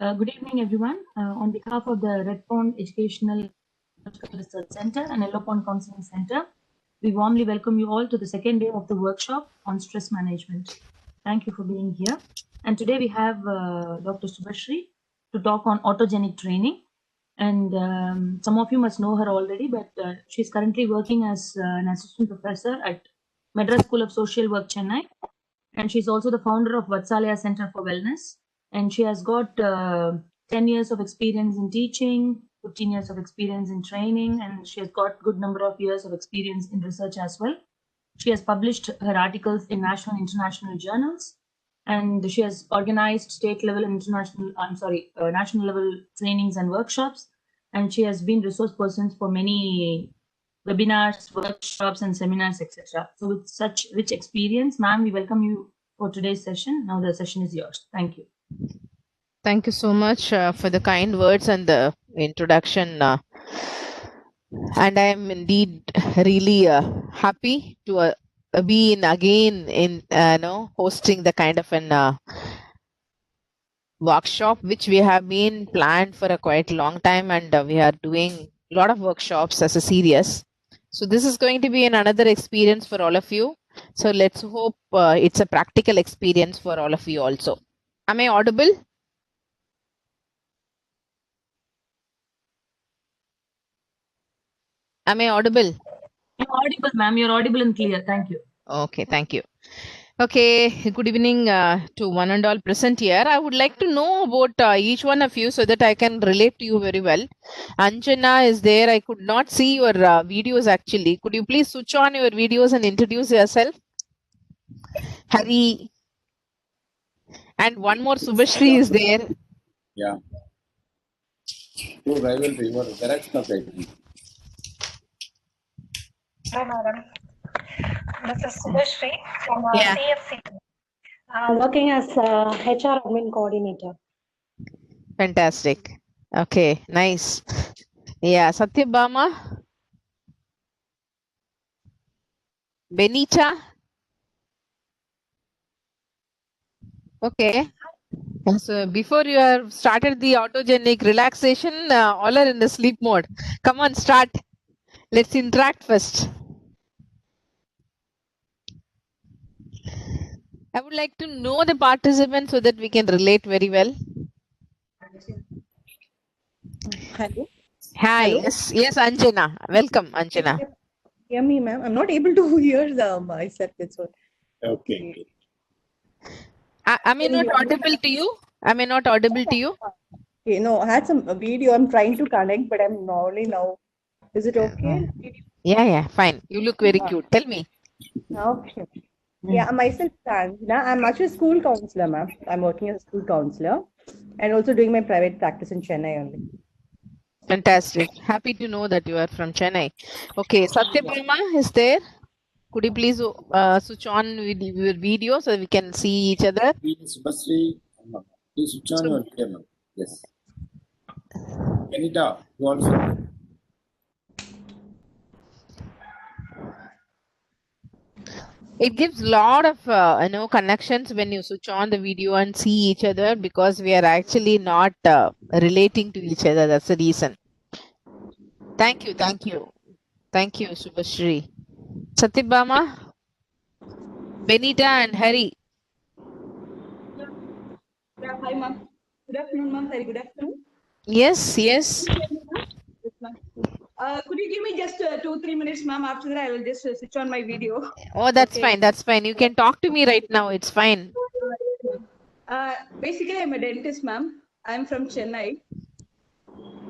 Good evening, everyone. On behalf of the Red Pond Educational Research Center and Yellow Pond Counseling Center, we warmly welcome you all to the second day of the workshop on stress management. Thank you for being here. And today we have Dr. Subhashri to talk on autogenic training. And some of you must know her already, but she's currently working as an assistant professor at Madras School of Social Work, Chennai. And she's also the founder of Vatsalya Center for Wellness. And she has got 10 years of experience in teaching, 15 years of experience in training, and she has got good number of years of experience in research as well. She has published her articles in national and international journals, and she has organized state level and national level trainings and workshops. And she has been resource persons for many webinars, workshops, and seminars, etc. So with such rich experience, ma'am, we welcome you for today's session. Now the session is yours. Thank you. Thank you so much for the kind words and the introduction. And I am indeed really happy to be again in hosting the kind of an workshop which we have been planned for a quite long time, and we are doing a lot of workshops as a series. So this is going to be another experience for all of you. So let's hope it's a practical experience for all of you also. Am I audible? Am I audible? You're audible, ma'am. You're audible and clear. Thank you. Okay, thank you. Okay, good evening to one and all present here. I would like to know about each one of you so that I can relate to you very well. Anjana is there. I could not see your videos actually. Could you please switch on your videos and introduce yourself? Hari. And one more Subhashri is there. Yeah. You rival river, correct? Hi, madam. This is Subhashri from CFC. I'm working as HR admin coordinator. Fantastic. Okay, nice. Yeah, Satyabhama. Benita. Okay. So before you have started the autogenic relaxation, all are in the sleep mode. Come on, start. Let's interact first. I would like to know the participants so that we can relate very well. Hello. Hi. Hello? Yes, Anjana. Welcome, Anjana. Hear me, ma'am. I'm not able to hear myself. That's all. Okay. Am I not audible to you? Am I not audible to you? Okay, no, I had some video. I'm trying to connect, but I'm only now. Is it okay? Yeah, fine. You look very cute. Tell me. Okay. Yeah, myself, Sanjana. I'm actually a school counselor, ma'am. I'm working as a school counselor and also doing my private practice in Chennai only. Fantastic. Happy to know that you are from Chennai. Okay, Satyabhama is there. Could you please switch on with your video so we can see each other? Please switch on your video. Yes. Anita, you also. It gives a lot of connections when you switch on the video and see each other, because we are actually not relating to each other. That's the reason. Thank you, Subhashri. Satyabhama, Benita, and Hari. Yeah, hi, ma'am. Good afternoon, ma'am. Very good afternoon. Yes. Yes, ma'am. Could you give me just 2-3 minutes, ma'am? After that, I will just switch on my video. Oh, that's fine. That's fine. You can talk to me right now. It's fine. Basically, I'm a dentist, ma'am. I'm from Chennai.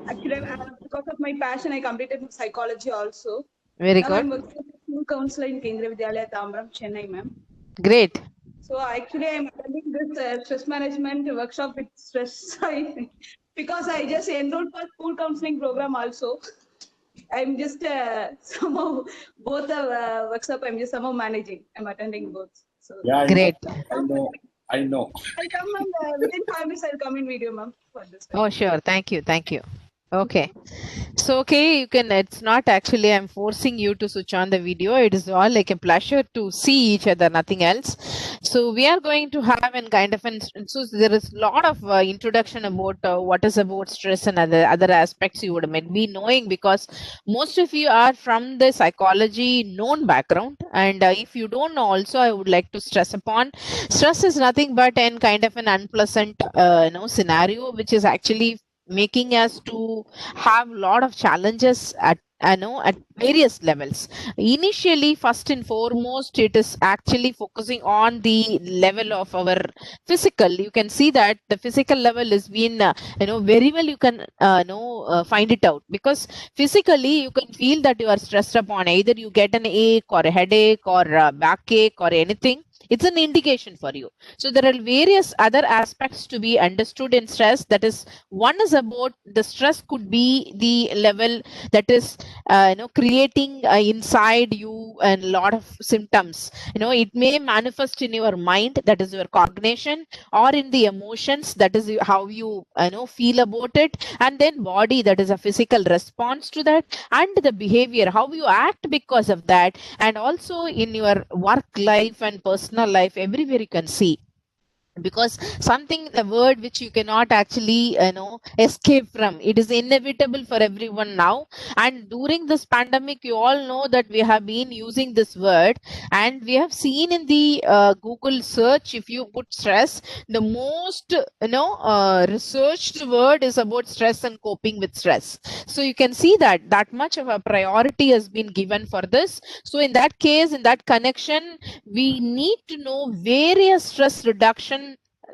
Actually, because of my passion, I completed psychology also. Very now good. I'm working as a school counselor in Kendriya Vidyalaya, Tambaram, Chennai, ma'am. Great. So actually, I'm attending this stress management workshop with stress because I just enrolled for school counseling program also. I'm just somehow both the workshop. I'm just somehow managing. I'm attending both. So yeah, great. I know. I'll come and within 5 minutes I'll come in video, ma'am. For this. Oh, sure. Thank you. Okay. So, okay, you can, it's not actually, I'm forcing you to switch on the video. It is all like a pleasure to see each other, nothing else. So, we are going to have an kind of an, so there is a lot of introduction about what is about stress and other aspects you would might be knowing, because most of you are from the psychology known background. And if you don't know, also, I would like to stress upon stress is nothing but an kind of an unpleasant, scenario, which is actually making us to have a lot of challenges at at various levels. Initially, first and foremost, it is actually focusing on the level of our physical. You can see that the physical level is being very well, you can find it out, because physically you can feel that you are stressed upon, either you get an ache or a headache or a backache or anything. It's an indication for you. So there are various other aspects to be understood in stress. That is, one is about the stress could be the level that is creating inside you a lot of symptoms. It may manifest in your mind, that is your cognition, or in the emotions, that is how you feel about it, and then body, that is a physical response to that, and the behavior, how you act because of that, and also in your work life and personal life, everywhere you can see. Because something, the word which you cannot actually escape from, it is inevitable for everyone now. And during this pandemic, you all know that we have been using this word, and we have seen in the Google search, if you put stress, the most researched word is about stress and coping with stress. So you can see that that much of a priority has been given for this. So in that case, in that connection, we need to know various stress reduction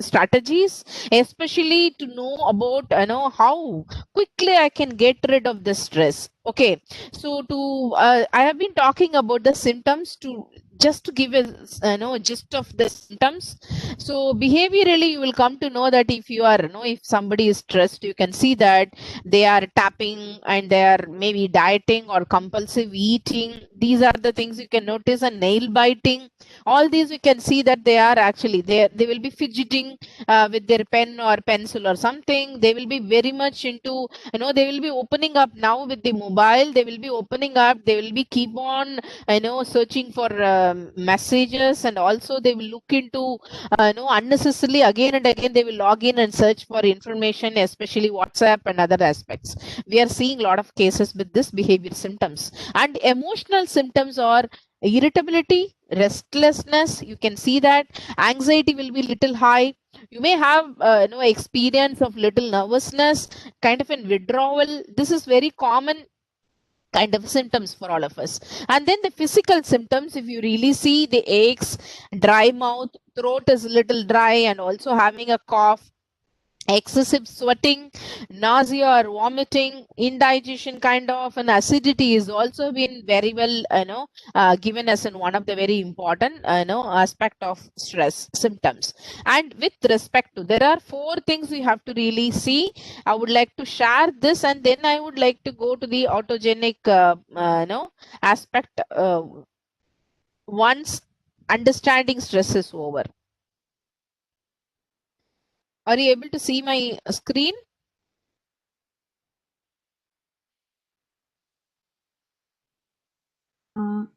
strategies, especially to know about how quickly I can get rid of the stress. Okay, so to I have been talking about the symptoms to just to give a gist of the symptoms. So behaviorally, you will come to know that if you are if somebody is stressed, you can see that they are tapping, and they are maybe dieting or compulsive eating. These are the things you can notice. And nail biting, all these you can see that they are actually, they will be fidgeting with their pen or pencil or something. They will be very much into they will be opening up now with the mobile. They will be opening up, they will be keep on searching for messages, and also they will look into unnecessarily, again and again they will log in and search for information, especially WhatsApp and other aspects. We are seeing a lot of cases with this behavior symptoms. And emotional symptoms are irritability, restlessness. You can see that anxiety will be little high. You may have experience of little nervousness, kind of a withdrawal. This is very common kind of symptoms for all of us. And then the physical symptoms, if you really see, the aches, dry mouth, throat is a little dry, and also having a cough, excessive sweating, nausea or vomiting, indigestion kind of, and acidity is also been very well given as in one of the very important aspect of stress symptoms. And with respect to, there are four things we have to really see. I would like to share this, and then I would like to go to the autogenic aspect once understanding stress is over. Are you able to see my screen?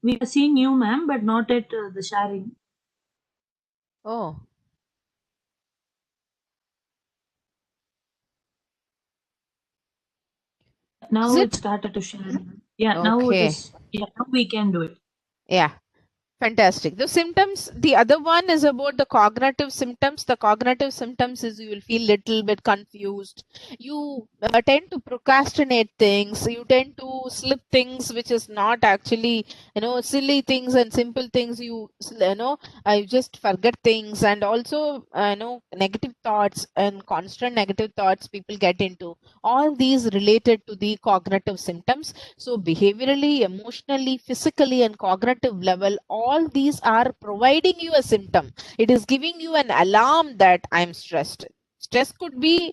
We are seeing you, ma'am, but not at the sharing. Oh. Now Is it it? started to share. Yeah, now it Okay. is. Yeah, now we can do it. Yeah. Fantastic. The symptoms, the other one is about the cognitive symptoms. The cognitive symptoms is you will feel little bit confused. You tend to procrastinate things. You tend to slip things, which is not actually, silly things and simple things. I just forget things. And also, negative thoughts and constant negative thoughts people get into. All these related to the cognitive symptoms. So behaviorally, emotionally, physically, and cognitive level, all these are providing you a symptom. It is giving you an alarm that I'm stressed. Stress could be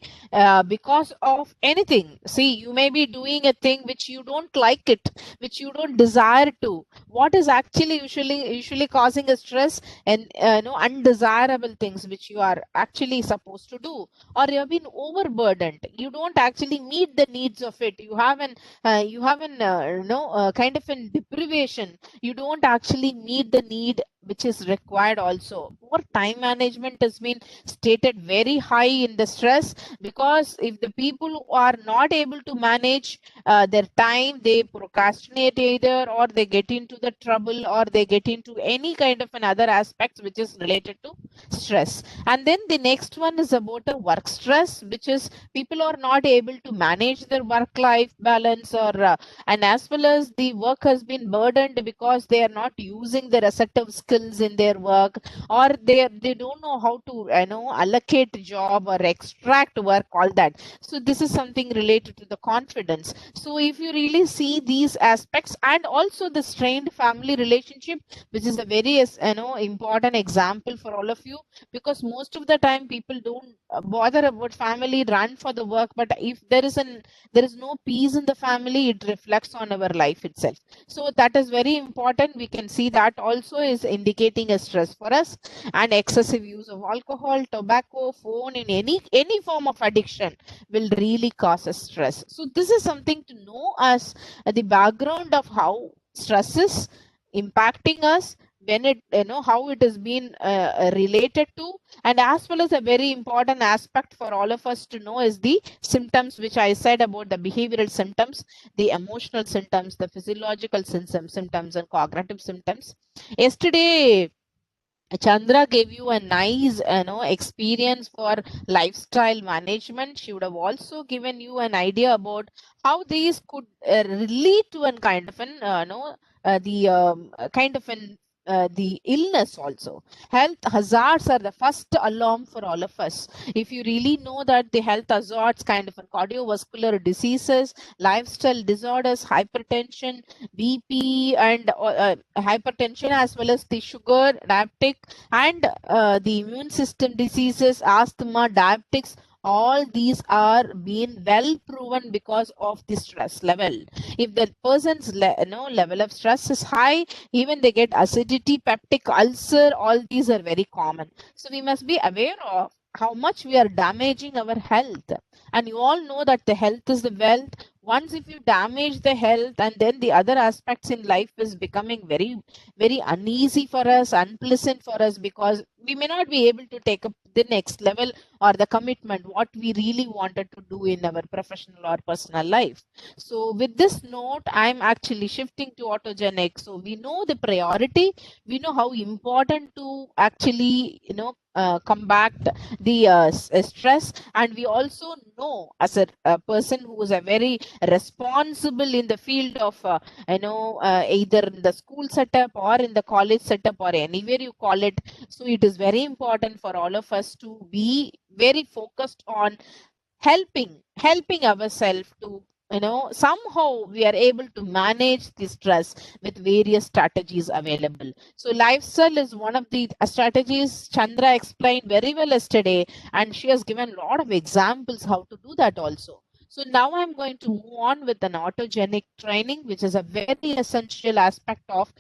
because of anything. See, you may be doing a thing which you don't like it, which you don't desire to. What is actually usually causing a stress? And undesirable things which you are actually supposed to do, or you have been overburdened. You don't actually meet the needs of it. You have an kind of an deprivation. You don't actually meet the need which is required. Also, poor time management has been stated very high in the stress, because if the people who are not able to manage their time, they procrastinate either, or they get into the trouble, or they get into any kind of another aspects which is related to stress. And then the next one is about a work stress, which is people are not able to manage their work life balance, or and as well as the work has been burdened because they are not using their assertive skills in their work, or they don't know how to allocate job or extract work, all that. So this is something related to the confidence. So if you really see these aspects, and also the strained family relationship, which is a very important example for all of you, because most of the time people don't bother about family, run for the work, but if there is no peace in the family, it reflects on our life itself. So that is very important. We can see that also is indicating a stress for us. And excessive use of alcohol, tobacco, phone, in any form of addiction will really cause us stress. So this is something to know as the background of how stress is impacting us, when it how it has been related to. And as well as a very important aspect for all of us to know is the symptoms, which I said about the behavioral symptoms, the emotional symptoms, the physiological symptoms, and cognitive symptoms. Yesterday Chandra gave you a nice experience for lifestyle management. She would have also given you an idea about how these could relate to an kind of an the illness also. Health hazards are the first alarm for all of us. If you really know that the health hazards, kind of cardiovascular diseases, lifestyle disorders, hypertension, BP, and hypertension, as well as the sugar, diabetic, and the immune system diseases, asthma, diabetics, all these are being well proven because of the stress level. If the person's level of stress is high, even they get acidity, peptic ulcer, all these are very common. So we must be aware of how much we are damaging our health. And you all know that the health is the wealth. Once if you damage the health, and then the other aspects in life is becoming very, very uneasy for us, unpleasant for us, because we may not be able to take up the next level or the commitment what we really wanted to do in our professional or personal life. So with this note, I'm actually shifting to autogenic. So we know the priority, we know how important to actually combat the stress, and we also know as a person who is a very responsible in the field of either in the school setup or in the college setup or anywhere you call it. So it is very important for all of us to be very focused on helping ourselves to somehow we are able to manage the stress with various strategies available. So lifestyle is one of the strategies Chandra explained very well yesterday, and she has given a lot of examples how to do that also. So now I'm going to move on with an autogenic training, which is a very essential aspect of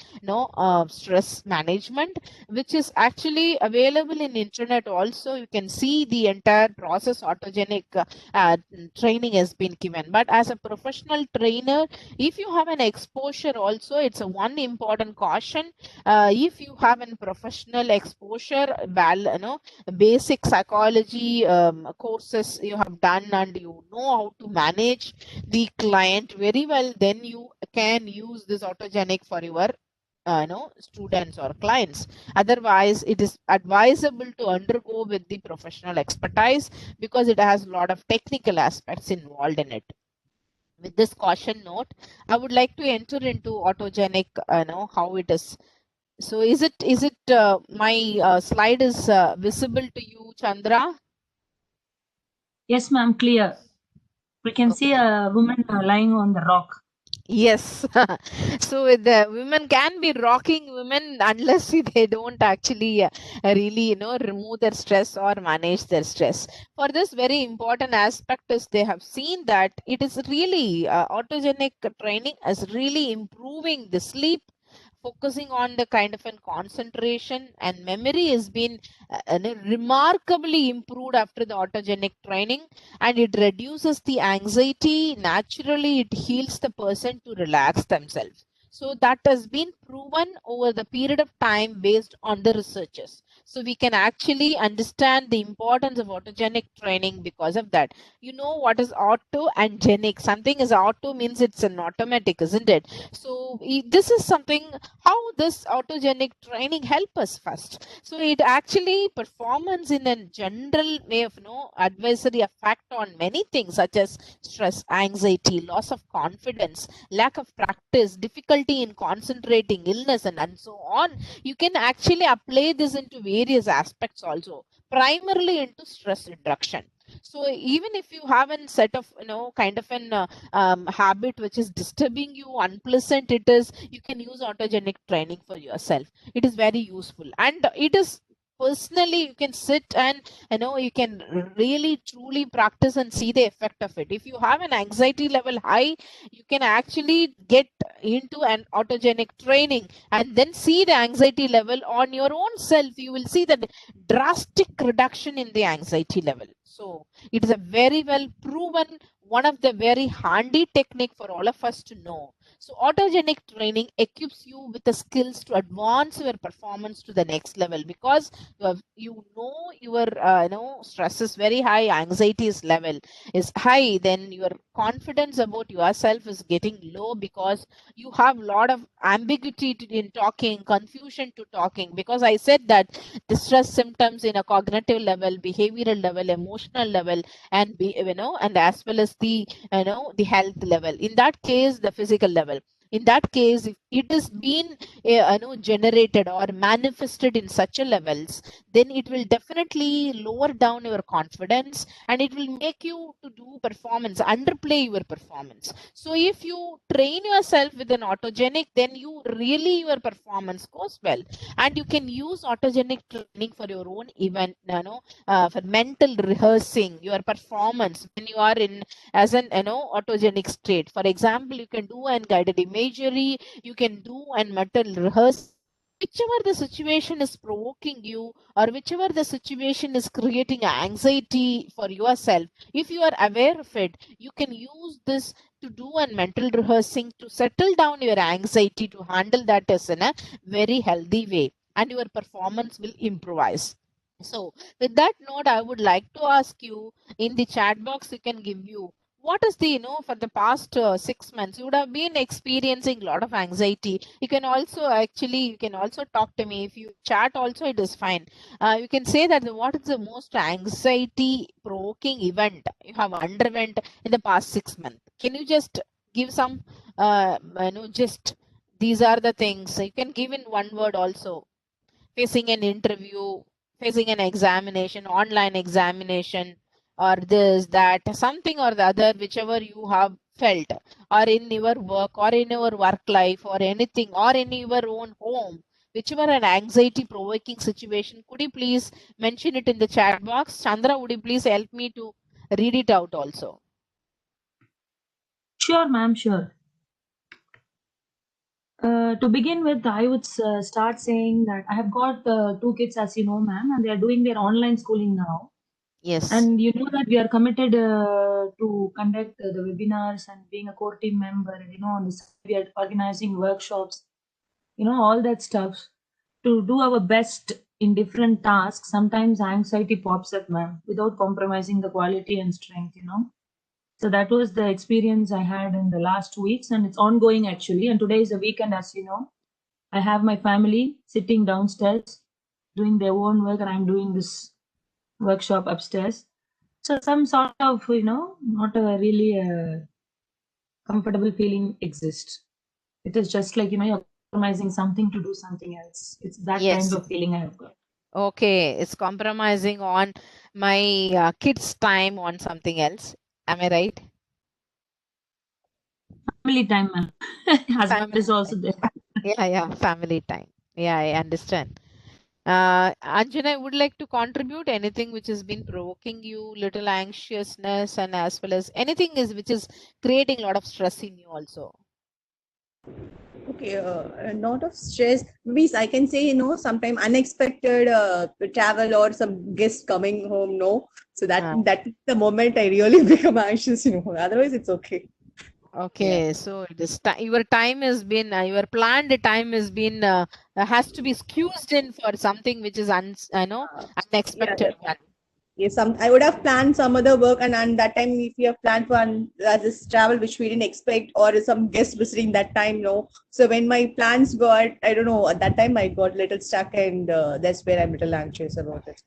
stress management, which is actually available in internet also. You can see the entire process. Autogenic training has been given. But as a professional trainer, if you have an exposure also, it's a one important caution. If you have a professional exposure, basic psychology courses you have done, and you know how to manage the client very well, then you can use this autogenic for your students or clients. Otherwise, it is advisable to undergo with the professional expertise, because it has a lot of technical aspects involved in it. With this caution note, I would like to enter into autogenic, how it is. So is it my slide is visible to you, Chandra? Yes, ma'am, clear. We can see a woman lying on the rock. Yes. So the women can be rocking women unless they don't actually really, remove their stress or manage their stress. For this very important aspect is they have seen that it is really autogenic training is really improving the sleep, focusing on the kind of an concentration and memory has been remarkably improved after the autogenic training, and it reduces the anxiety. Naturally it heals the person to relax themselves. So that has been proven over the period of time based on the researchers. So we can actually understand the importance of autogenic training because of that. You know what is auto and genic? Something is auto means it's an automatic, isn't it? So this is something how this autogenic training help us first. So it actually performance in a general way of advisory effect on many things such as stress, anxiety, loss of confidence, lack of practice, difficulty in concentrating, illness, and so on. You can actually apply this into various aspects also, primarily into stress reduction. So even if you have a set of kind of an habit which is disturbing you, unpleasant it is, you can use autogenic training for yourself. It is very useful, and it is personally you can sit and you can really truly practice and see the effect of it. If you have an anxiety level high, you can actually get into an autogenic training and then see the anxiety level on your own self. You will see that drastic reduction in the anxiety level. So it is a very well proven, one of the very handy technique for all of us to know. So autogenic training equips you with the skills to advance your performance to the next level, because your stress is very high, anxiety is level is high, then your confidence about yourself is getting low because you have a lot of ambiguity in talking, confusion to talking. Because I said that the stress symptoms in a cognitive level, behavioral level, emotional level, and and as well as the the health level, in that case the physical level. In that case, if it is being generated or manifested in such a levels, then it will definitely lower down your confidence, and it will make you to do performance, underplay your performance. So if you train yourself with an autogenic, then you really your performance goes well. And you can use autogenic training for your own event, for mental rehearsing your performance when you are in as an autogenic state. For example, you can do an guided imagery, you can do an mental rehearse, whichever the situation is provoking you, or whichever the situation is creating anxiety for yourself. If you are aware of it, you can use this to do a mental rehearsing to settle down your anxiety, to handle that as in a very healthy way, and your performance will improvise. So with that note, I would like to ask you, in the chat box you can give you what is the for the past 6 months you would have been experiencing a lot of anxiety. You can also talk to me. If you chat also, it is fine. You can say that what is the most anxiety provoking event you have underwent in the past 6 months. Can you just give some just these are the things you can give in one word also? Facing an interview, facing an examination, online examination, or this, that, something or the other, whichever you have felt, or in your work, or in your work life, or anything, or in your own home, whichever an anxiety provoking situation, could you please mention it in the chat box? Chandra, would you please help me to read it out also? Sure, ma'am, sure. To begin with, I would start saying that I have got 2 kids, as you know, ma'am, and they are doing their online schooling now. Yes. And you know that we are committed to conduct the webinars and being a core team member. And, on the side, we are organizing workshops, all that stuff. To do our best in different tasks, sometimes anxiety pops up, ma'am, without compromising the quality and strength. So that was the experience I had in the last 2 weeks, and it's ongoing actually. And today is a weekend, as you know. I have my family sitting downstairs doing their own work, and I'm doing this workshop upstairs. So some sort of, not a really comfortable feeling exists. It is just like, you're compromising something to do something else. It's that Yes. kind of feeling I have got. Okay, it's compromising on my kids' time on something else. Am I right? family time, ma'am. Husband is also there. Yeah, family time. Yeah, I understand. Anjana, I would like to contribute anything which has been provoking you, little anxiousness, and as well as anything is which is creating a lot of stress in you also. Okay, a lot of stress. Maybe I can say, sometime unexpected travel or some guest coming home, no. So that the moment I really become anxious, Otherwise, it's okay. Okay, so this your time has been your planned time has been has to be squeezed in for something which is Yeah, unexpected one. If I would have planned some other work, and that time if we have planned for this travel which we didn't expect, or some guest visiting that time, so when my plans got, I don't know, at that time I got little stuck, and that's where I'm little anxious about it.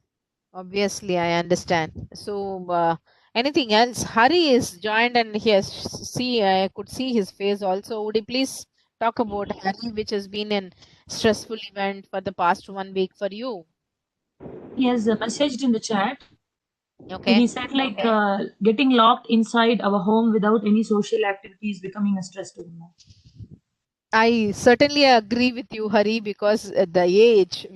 Obviously, I understand. So, anything else? Hari is joined, and he has I could see his face also. Would you please talk about Hari, which has been a stressful event for the past 1 week for you? He has messaged in the chat. Okay. He said like getting locked inside our home without any social activities becoming a stress to him. I certainly agree with you, Hari, because the age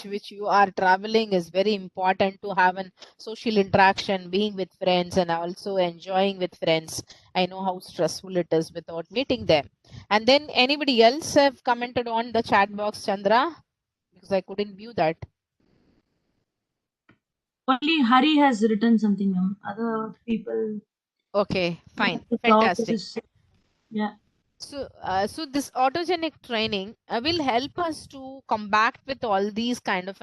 which you are traveling is very important to have a social interaction, being with friends, and also enjoying with friends. I know how stressful it is without meeting them. And then anybody else have commented on the chat box, Chandra? Because I couldn't view that. Only Hari has written something. Other people. Okay, fine, fantastic. Yeah. So this autogenic training will help us to combat with all these kind of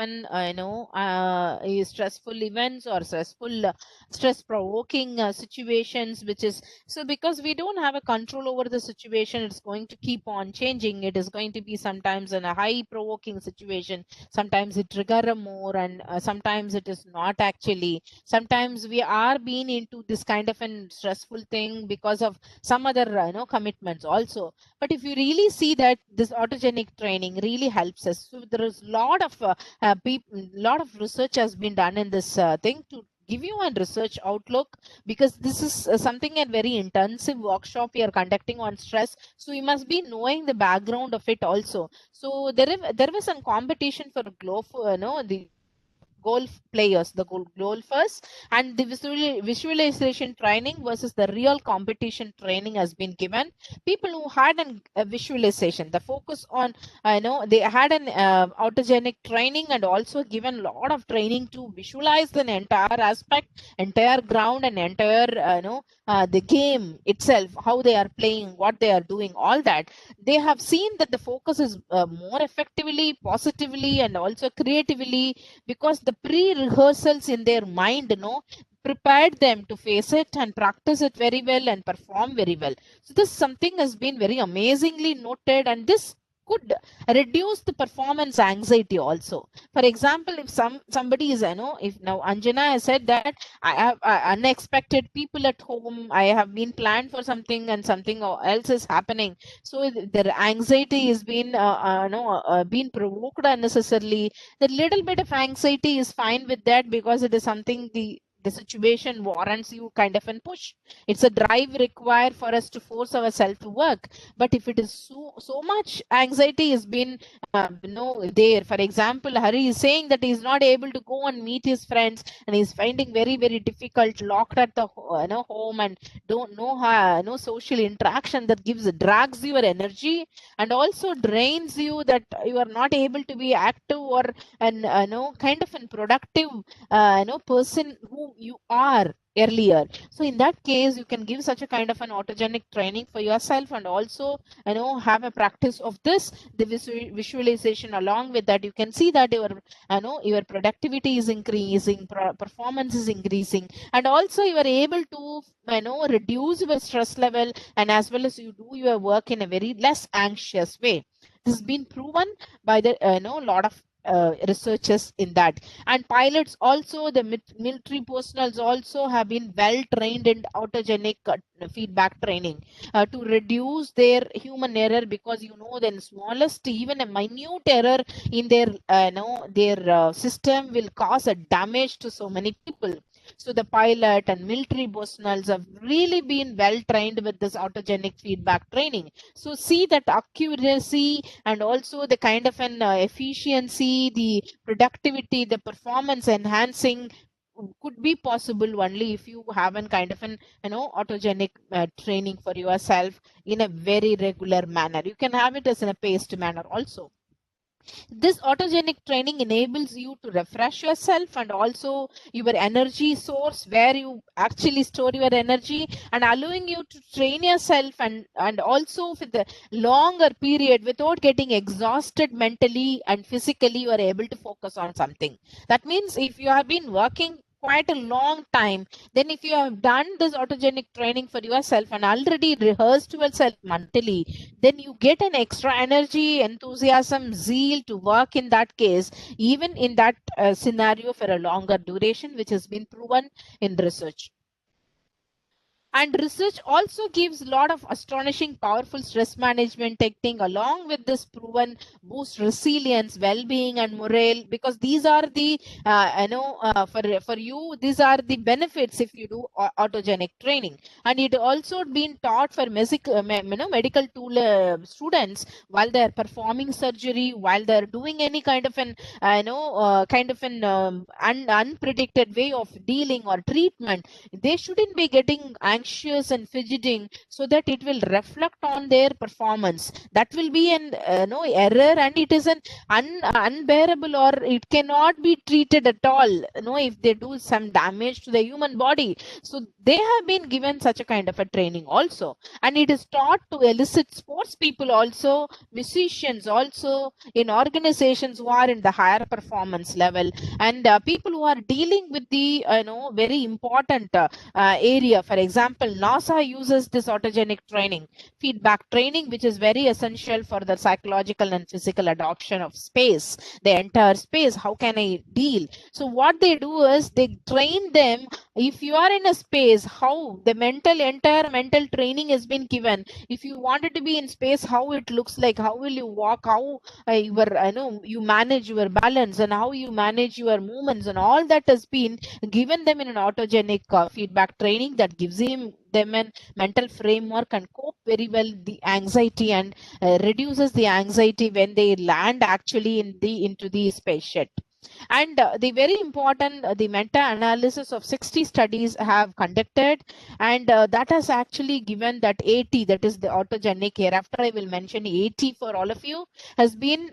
stressful events or stress provoking situations, which is so because we don't have a control over the situation, it's going to keep on changing. It is going to be sometimes in a high provoking situation, sometimes it trigger more, and sometimes it is not actually. Sometimes we are being into this kind of an stressful thing because of some other commitments also. But if you really see that this autogenic training really helps us, so there is a lot of research has been done in this thing to give you a research outlook, because this is something a very intensive workshop we are conducting on stress, so you must be knowing the background of it also. So there was some competition for the golf players, the golfers, and the visualization training versus the real competition training has been given. People who had a visualization, the focus on, they had an autogenic training and also given a lot of training to visualize the entire aspect, entire ground, and entire, the game itself, how they are playing, what they are doing, all that. They have seen that the focus is more effectively, positively, and also creatively, because the pre-rehearsals in their mind prepared them to face it and practice it very well and perform very well. So this something has been very amazingly noted, and this could reduce the performance anxiety also. For example, if somebody is, if now Anjana has said that I have unexpected people at home, I have been planned for something and something else is happening, so their anxiety is been provoked unnecessarily. The little bit of anxiety is fine with that, because it is something the situation warrants you kind of an push. It's a drive required for us to force ourselves to work. But if it is so much anxiety has been there, for example, Hari is saying that he's not able to go and meet his friends, and he's finding very very difficult, locked at the home, and don't know how no social interaction, that drags your energy and also drains you, that you are not able to be active or kind of a productive person who you are earlier. So in that case, you can give such a kind of an autogenic training for yourself, and also have a practice of this, the visualization. Along with that, you can see that your productivity is increasing, performance is increasing, and also you are able to reduce your stress level, and as well as you do your work in a very less anxious way. This has been proven by the lot of researchers in that. And pilots also, the military personnel also have been well trained in autogenic feedback training to reduce their human error, because the smallest, even a minute error in their their system will cause a damage to so many people. So the pilot and military personnel have really been well trained with this autogenic feedback training. So see that accuracy and also the kind of an efficiency, the productivity, the performance enhancing could be possible only if you have an kind of an autogenic training for yourself in a very regular manner. You can have it as in a paced manner also. This autogenic training enables you to refresh yourself and also your energy source, where you actually store your energy, and allowing you to train yourself and also for the longer period without getting exhausted mentally and physically. You are able to focus on something. That means if you have been working quite a long time, then if you have done this autogenic training for yourself and already rehearsed yourself mentally, then you get an extra energy, enthusiasm, zeal to work in that case, even in that scenario for a longer duration, which has been proven in research. And research also gives a lot of astonishing, powerful stress management technique along with this proven boost resilience, well-being, and morale. Because these are the, for you, these are the benefits if you do autogenic training. And it also been taught for medical tool students while they are performing surgery, while they are doing any kind of an, unpredicted way of dealing or treatment. They shouldn't be getting anxious and fidgeting, so that it will reflect on their performance. That will be an error, and it is an unbearable, or it cannot be treated at all if they do some damage to the human body. So they have been given such a kind of a training also, and it is taught to elicit sports people also, musicians also, in organizations who are in the higher performance level, and people who are dealing with the very important area. For example, NASA uses this autogenic training, feedback training, which is very essential for the psychological and physical adoption of space, the entire space. How can I deal? So what they do is they train them. If you are in a space, how the entire mental training has been given. If you wanted to be in space, how it looks like, how will you walk, how you manage your balance, and how you manage your movements, and all that has been given them in an autogenic feedback training that gives them a mental framework and cope very well the anxiety, and reduces the anxiety when they land actually into the space jet. And the very important, the meta-analysis of 60 studies have conducted, and that has actually given that 80, that is the autogenic. Hereafter I will mention 80 for all of you, has been,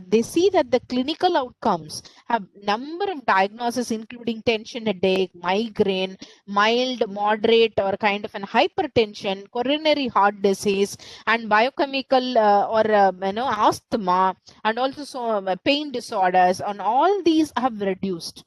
they see that the clinical outcomes have number of diagnoses including tension headache, migraine, mild, moderate, or kind of an hypertension, coronary heart disease, and biochemical asthma, and also pain disorders, and all these have reduced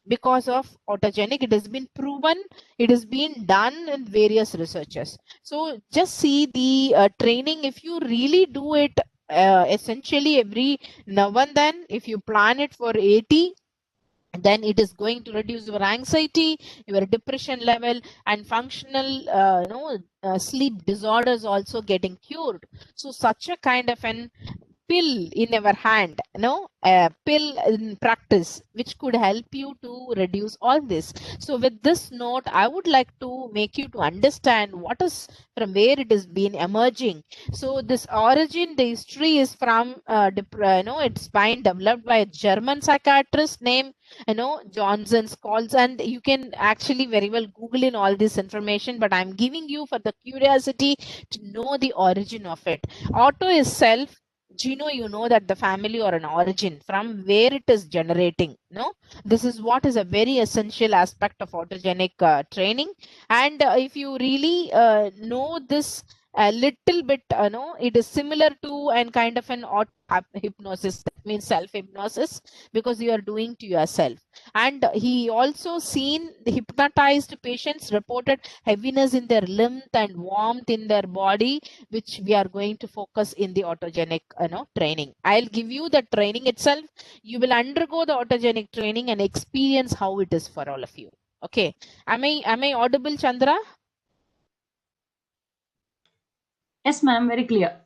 because of autogenic. It has been proven, it has been done in various researches. So just see the training, if you really do it essentially every now and then, if you plan it for 80, then it is going to reduce your anxiety, your depression level, and functional sleep disorders also getting cured. So such a kind of an pill in our hand, a pill in practice, which could help you to reduce all this. So with this note, I would like to make you to understand what is, from where it has been emerging. So this origin, the history is from it's been developed by a German psychiatrist named Johnson Scholz, and you can actually very well Google in all this information, but I'm giving you for the curiosity to know the origin of it. Auto is self. Geno, you know that the family or an origin from where it is generating. This is what is a very essential aspect of autogenic training. And if you really know this a little bit, it is similar to and kind of an hypnosis, that means self-hypnosis, because you are doing to yourself. And he also seen the hypnotized patients reported heaviness in their limbs and warmth in their body, which we are going to focus in the autogenic training. I'll give you the training itself. You will undergo the autogenic training and experience how it is for all of you. Okay, am I audible, Chandra? Yes, ma'am, very clear.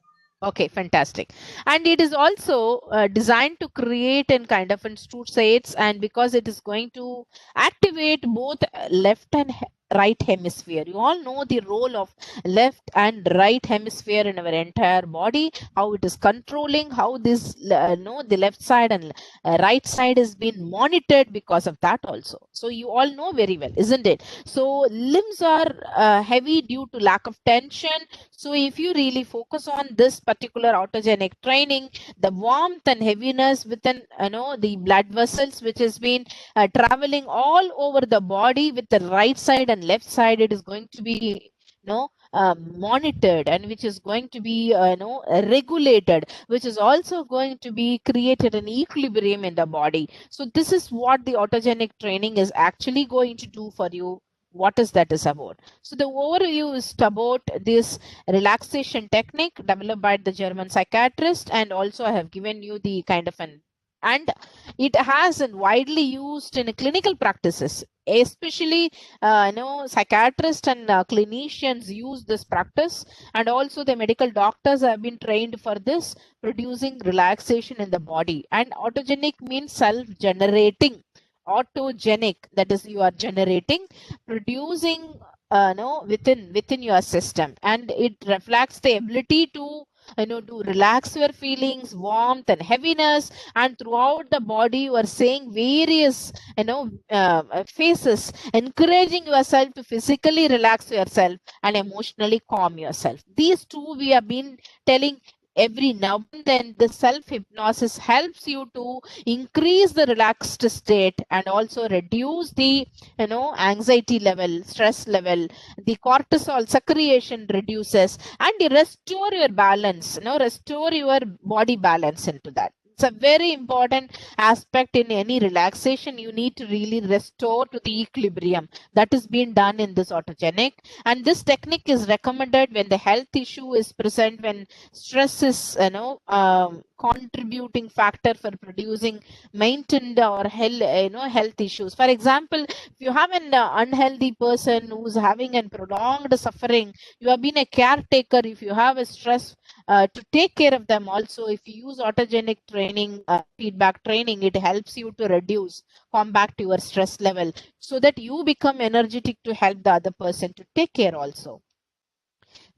Okay, fantastic. And it is also designed to create in kind of in states, and because it is going to activate both left and right hemisphere. You all know the role of left and right hemisphere in our entire body, how it is controlling, how this no, the left side and right side is being monitored because of that also. So you all know very well, isn't it? So limbs are heavy due to lack of tension. So if you really focus on this particular autogenic training, the warmth and heaviness within the blood vessels, which has been traveling all over the body with the right side and left side, it is going to be monitored, and which is going to be regulated, which is also going to be created an equilibrium in the body. So this is what the autogenic training is actually going to do for you. What is that is about? So the overview is about this relaxation technique developed by the German psychiatrist, and also I have given you the kind of an, and it has been widely used in clinical practices, especially psychiatrists and clinicians use this practice, and also the medical doctors have been trained for this, producing relaxation in the body. And autogenic means self-generating. Autogenic, that is, you are generating, producing within your system, and it reflects the ability to to relax your feelings, warmth and heaviness, and throughout the body you are saying various phases, encouraging yourself to physically relax yourself and emotionally calm yourself. These two we have been telling every now and then. The self hypnosis helps you to increase the relaxed state and also reduce the anxiety level, stress level. The cortisol secretion reduces, and you restore your balance, restore your body balance into that. It's a very important aspect in any relaxation. You need to really restore to the equilibrium that is being done in this autogenic. And this technique is recommended when the health issue is present, when stress is contributing factor for producing maintained or health issues. For example, if you have an unhealthy person who's having a prolonged suffering, you have been a caretaker, if you have a stress to take care of them also, if you use autogenic training, feedback training, it helps you to reduce, combat your stress level, so that you become energetic to help the other person to take care also.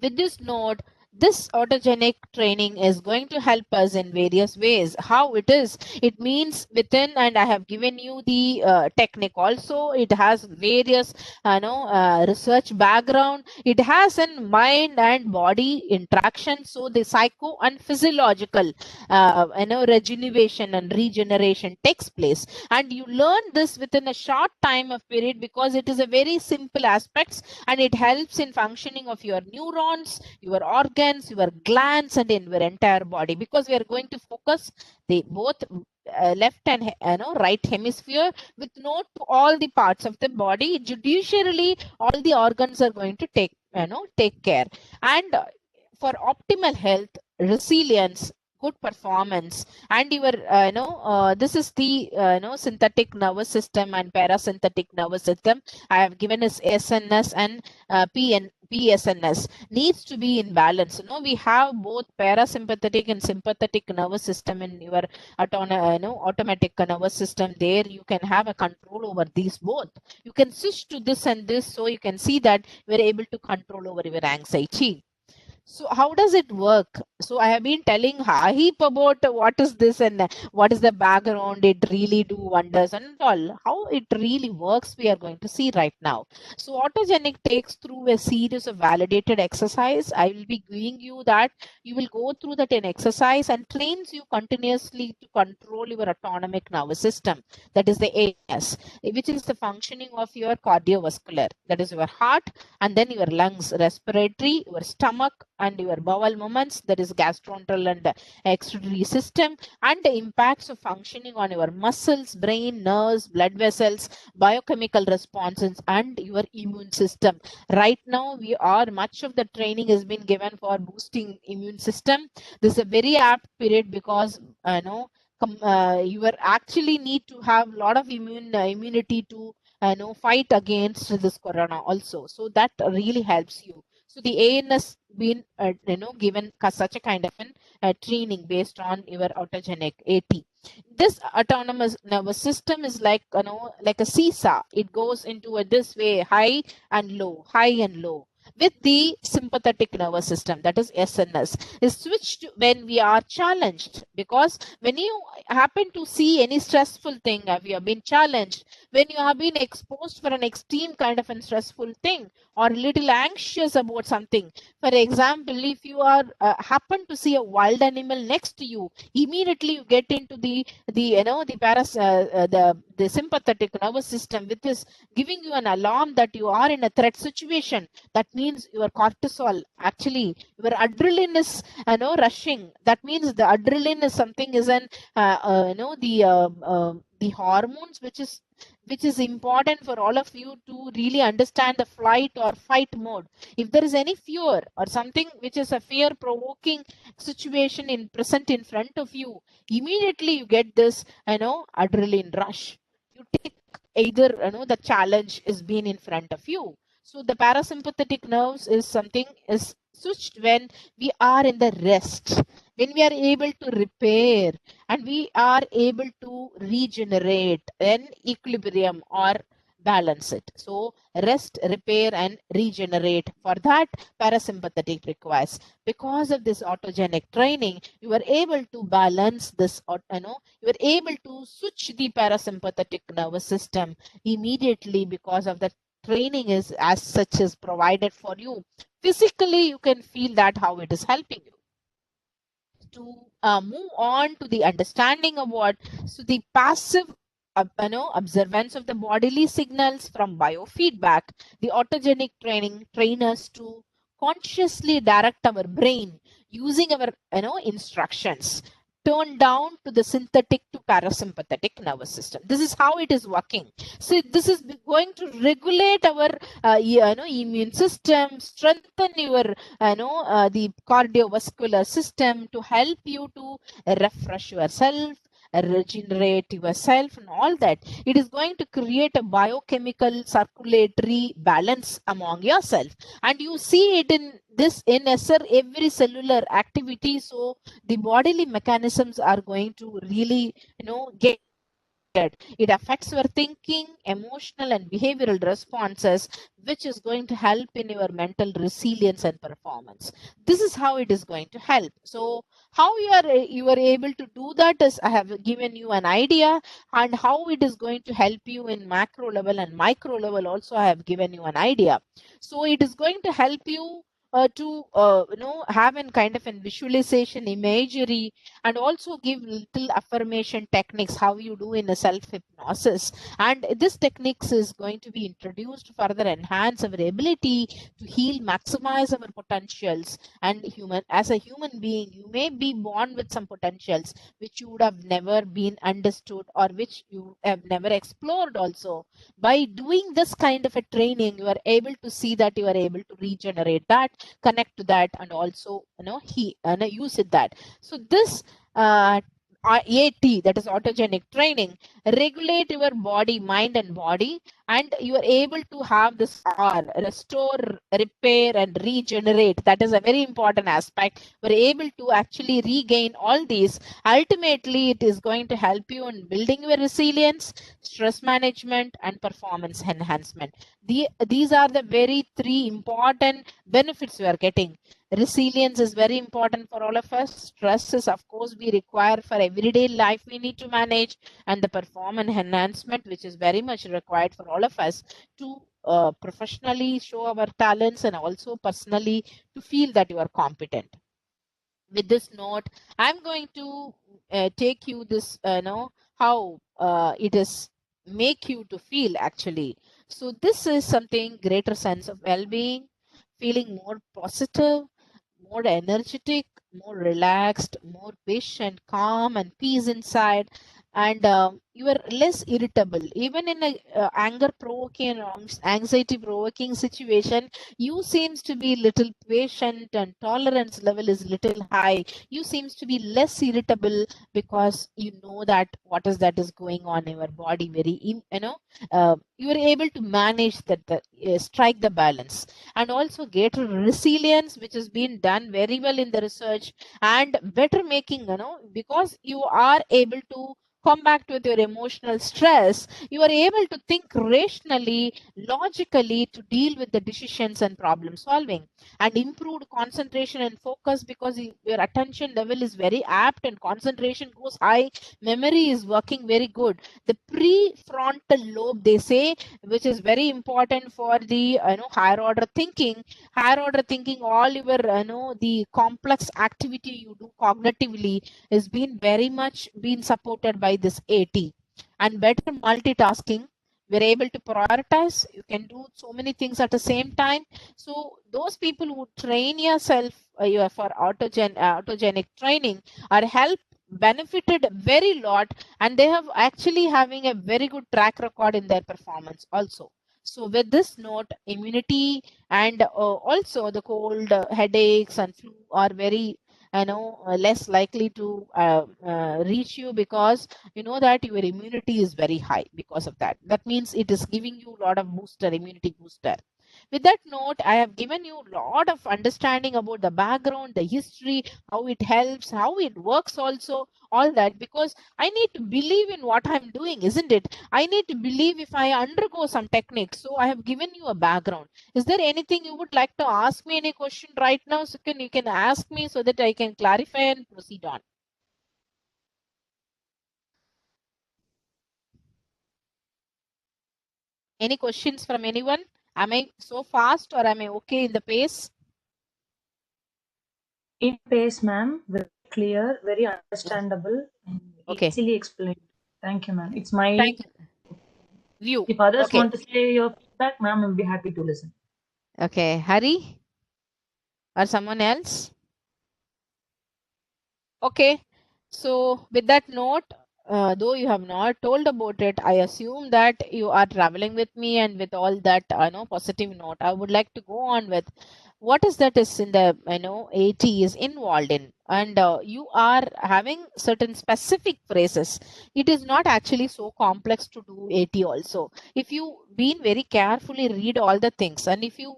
With this note, this autogenic training is going to help us in various ways. How it is? It means within, and I have given you the technique also. It has various, research background. It has a mind and body interaction. So the psycho and physiological, rejuvenation and regeneration takes place. And you learn this within a short time of period, because it is a very simple aspects, and it helps in functioning of your neurons, your organs, your glands, and in your entire body, because we are going to focus the both left and right hemisphere with note to all the parts of the body. Judicially, all the organs are going to take care. And for optimal health, resilience, good performance, and your this is the synthetic nervous system and parasympathetic nervous system. I have given as SNS and PSNS needs to be in balance. We have both parasympathetic and sympathetic nervous system in your automatic nervous system. There you can have a control over these both. You can switch to this and this, so you can see that you are able to control over your anxiety. So how does it work? So I have been telling a heap about what is this and what is the background. It really do wonders and all. How it really works, we are going to see right now. So autogenic takes through a series of validated exercise. I will be giving you that. You will go through that in exercise, and trains you continuously to control your autonomic nervous system. That is the ANS, which is the functioning of your cardiovascular. That is your heart, and then your lungs, respiratory, your stomach, and your bowel movements, that is gastrointestinal and excretory system, and the impacts of functioning on your muscles, brain, nerves, blood vessels, biochemical responses, and your immune system. Right now, much of the training has been given for boosting immune system. This is a very apt period, because you are actually need to have a lot of immunity to fight against this corona also. So that really helps you. So the ANS been given such a kind of an training based on your autogenic AT. This autonomous nervous system is like like a seesaw. It goes into a this way, high and low, high and low. With the sympathetic nervous system, that is SNS, is switched when we are challenged. Because when you happen to see any stressful thing, if you have been challenged, when you have been exposed for an extreme kind of a stressful thing, or little anxious about something. For example, if you are happen to see a wild animal next to you, immediately you get into the the sympathetic nervous system, which is giving you an alarm that you are in a threat situation. That means your cortisol, actually your adrenaline is rushing. That means the adrenaline is something is an the hormones which is important for all of you to really understand the flight or fight mode. If there is any fear or something which is a fear provoking situation in present in front of you, immediately you get this adrenaline rush. You take either the challenge is being in front of you. So the parasympathetic nerves is something is switched when we are in the rest, when we are able to repair, and we are able to regenerate an equilibrium or balance it. So rest, repair, and regenerate. For that, parasympathetic requires. Because of this autogenic training, you are able to balance this, you are able to switch the parasympathetic nervous system immediately because of the training is as such is provided for you. Physically, you can feel that how it is helping you. To move on to the understanding of what, so the passive observance of the bodily signals from biofeedback, the autogenic training train us to consciously direct our brain using our instructions, turn down to the synthetic to parasympathetic nervous system. This is how it is working. So this is going to regulate our immune system, strengthen your the cardiovascular system, to help you to refresh yourself, regenerate yourself, and all that. It is going to create a biochemical circulatory balance among yourself, and you see it in this in every cellular activity. So the bodily mechanisms are going to really get. It affects your thinking, emotional, and behavioral responses, which is going to help in your mental resilience and performance. This is how it is going to help. So how you are able to do that is I have given you an idea, and how it is going to help you in macro level and micro level also I have given you an idea. So it is going to help you to have a kind of a visualization imagery, and also give little affirmation techniques how you do in a self hypnosis. And this techniques is going to be introduced to further enhance our ability to heal, maximize our potentials. And as a human being, you may be born with some potentials which you would have never been understood, or which you have never explored also. By doing this kind of a training, you are able to see that you are able to regenerate that, connect to that, and also use it that. So this AT, that is autogenic training, regulate your body, mind and body, and you are able to have this R, restore, repair, and regenerate. That is a very important aspect. We're able to actually regain all these. Ultimately, it is going to help you in building your resilience, stress management, and performance enhancement. These are the very three important benefits we are getting. Resilience is very important for all of us. Stress is, of course, we require for everyday life we need to manage, and the performance enhancement, which is very much required for all of us to professionally show our talents, and also personally to feel that you are competent. With this note, I'm going to take you this, how it is make you to feel actually. So this is something greater sense of well-being, feeling more positive, more energetic, more relaxed, more patient, calm, and peace inside. and you are less irritable. Even in a anger provoking or anxiety provoking situation, you seems to be little patient and tolerance level is little high. You seems to be less irritable because you know that what is that is going on in your body very you are able to manage that strike the balance, and also greater resilience, which has been done very well in the research, and better making, because you are able to combat with your emotional stress. You are able to think rationally, logically to deal with the decisions and problem solving, and improved concentration and focus because your attention level is very apt and concentration goes high. Memory is working very good. The prefrontal lobe, they say, which is very important for the higher order thinking. Higher order thinking, all your the complex activity you do cognitively is being very much being supported by this AT. And better multitasking, we're able to prioritize. You can do so many things at the same time. So those people who train yourself for autogenic training are help benefited very lot, and they have actually having a very good track record in their performance also. So with this note, immunity and also the cold, headaches and flu are very less likely to reach you, because you know that your immunity is very high because of that. That means it is giving you a lot of booster, immunity booster. With that note, I have given you a lot of understanding about the background, the history, how it helps, how it works also, all that, because I need to believe in what I'm doing, isn't it? I need to believe if I undergo some techniques. So I have given you a background. Is there anything you would like to ask me, any question right now? So you can ask me so that I can clarify and proceed on. Any questions from anyone? Am I so fast or am I okay in the pace? In pace, ma'am. Very clear, very understandable, and Okay. easily explained. Thank you, ma'am. It's my Thank you. View. If others Okay. want to say your feedback, ma'am, I'll be happy to listen. Okay. Hari or someone else? Okay. So with that note, though you have not told about it, I assume that you are traveling with me, and with all that positive note, I would like to go on with what is that is in the AT is involved in, and you are having certain specific phrases. It is not actually so complex to do AT also. If you been very carefully read all the things, and if you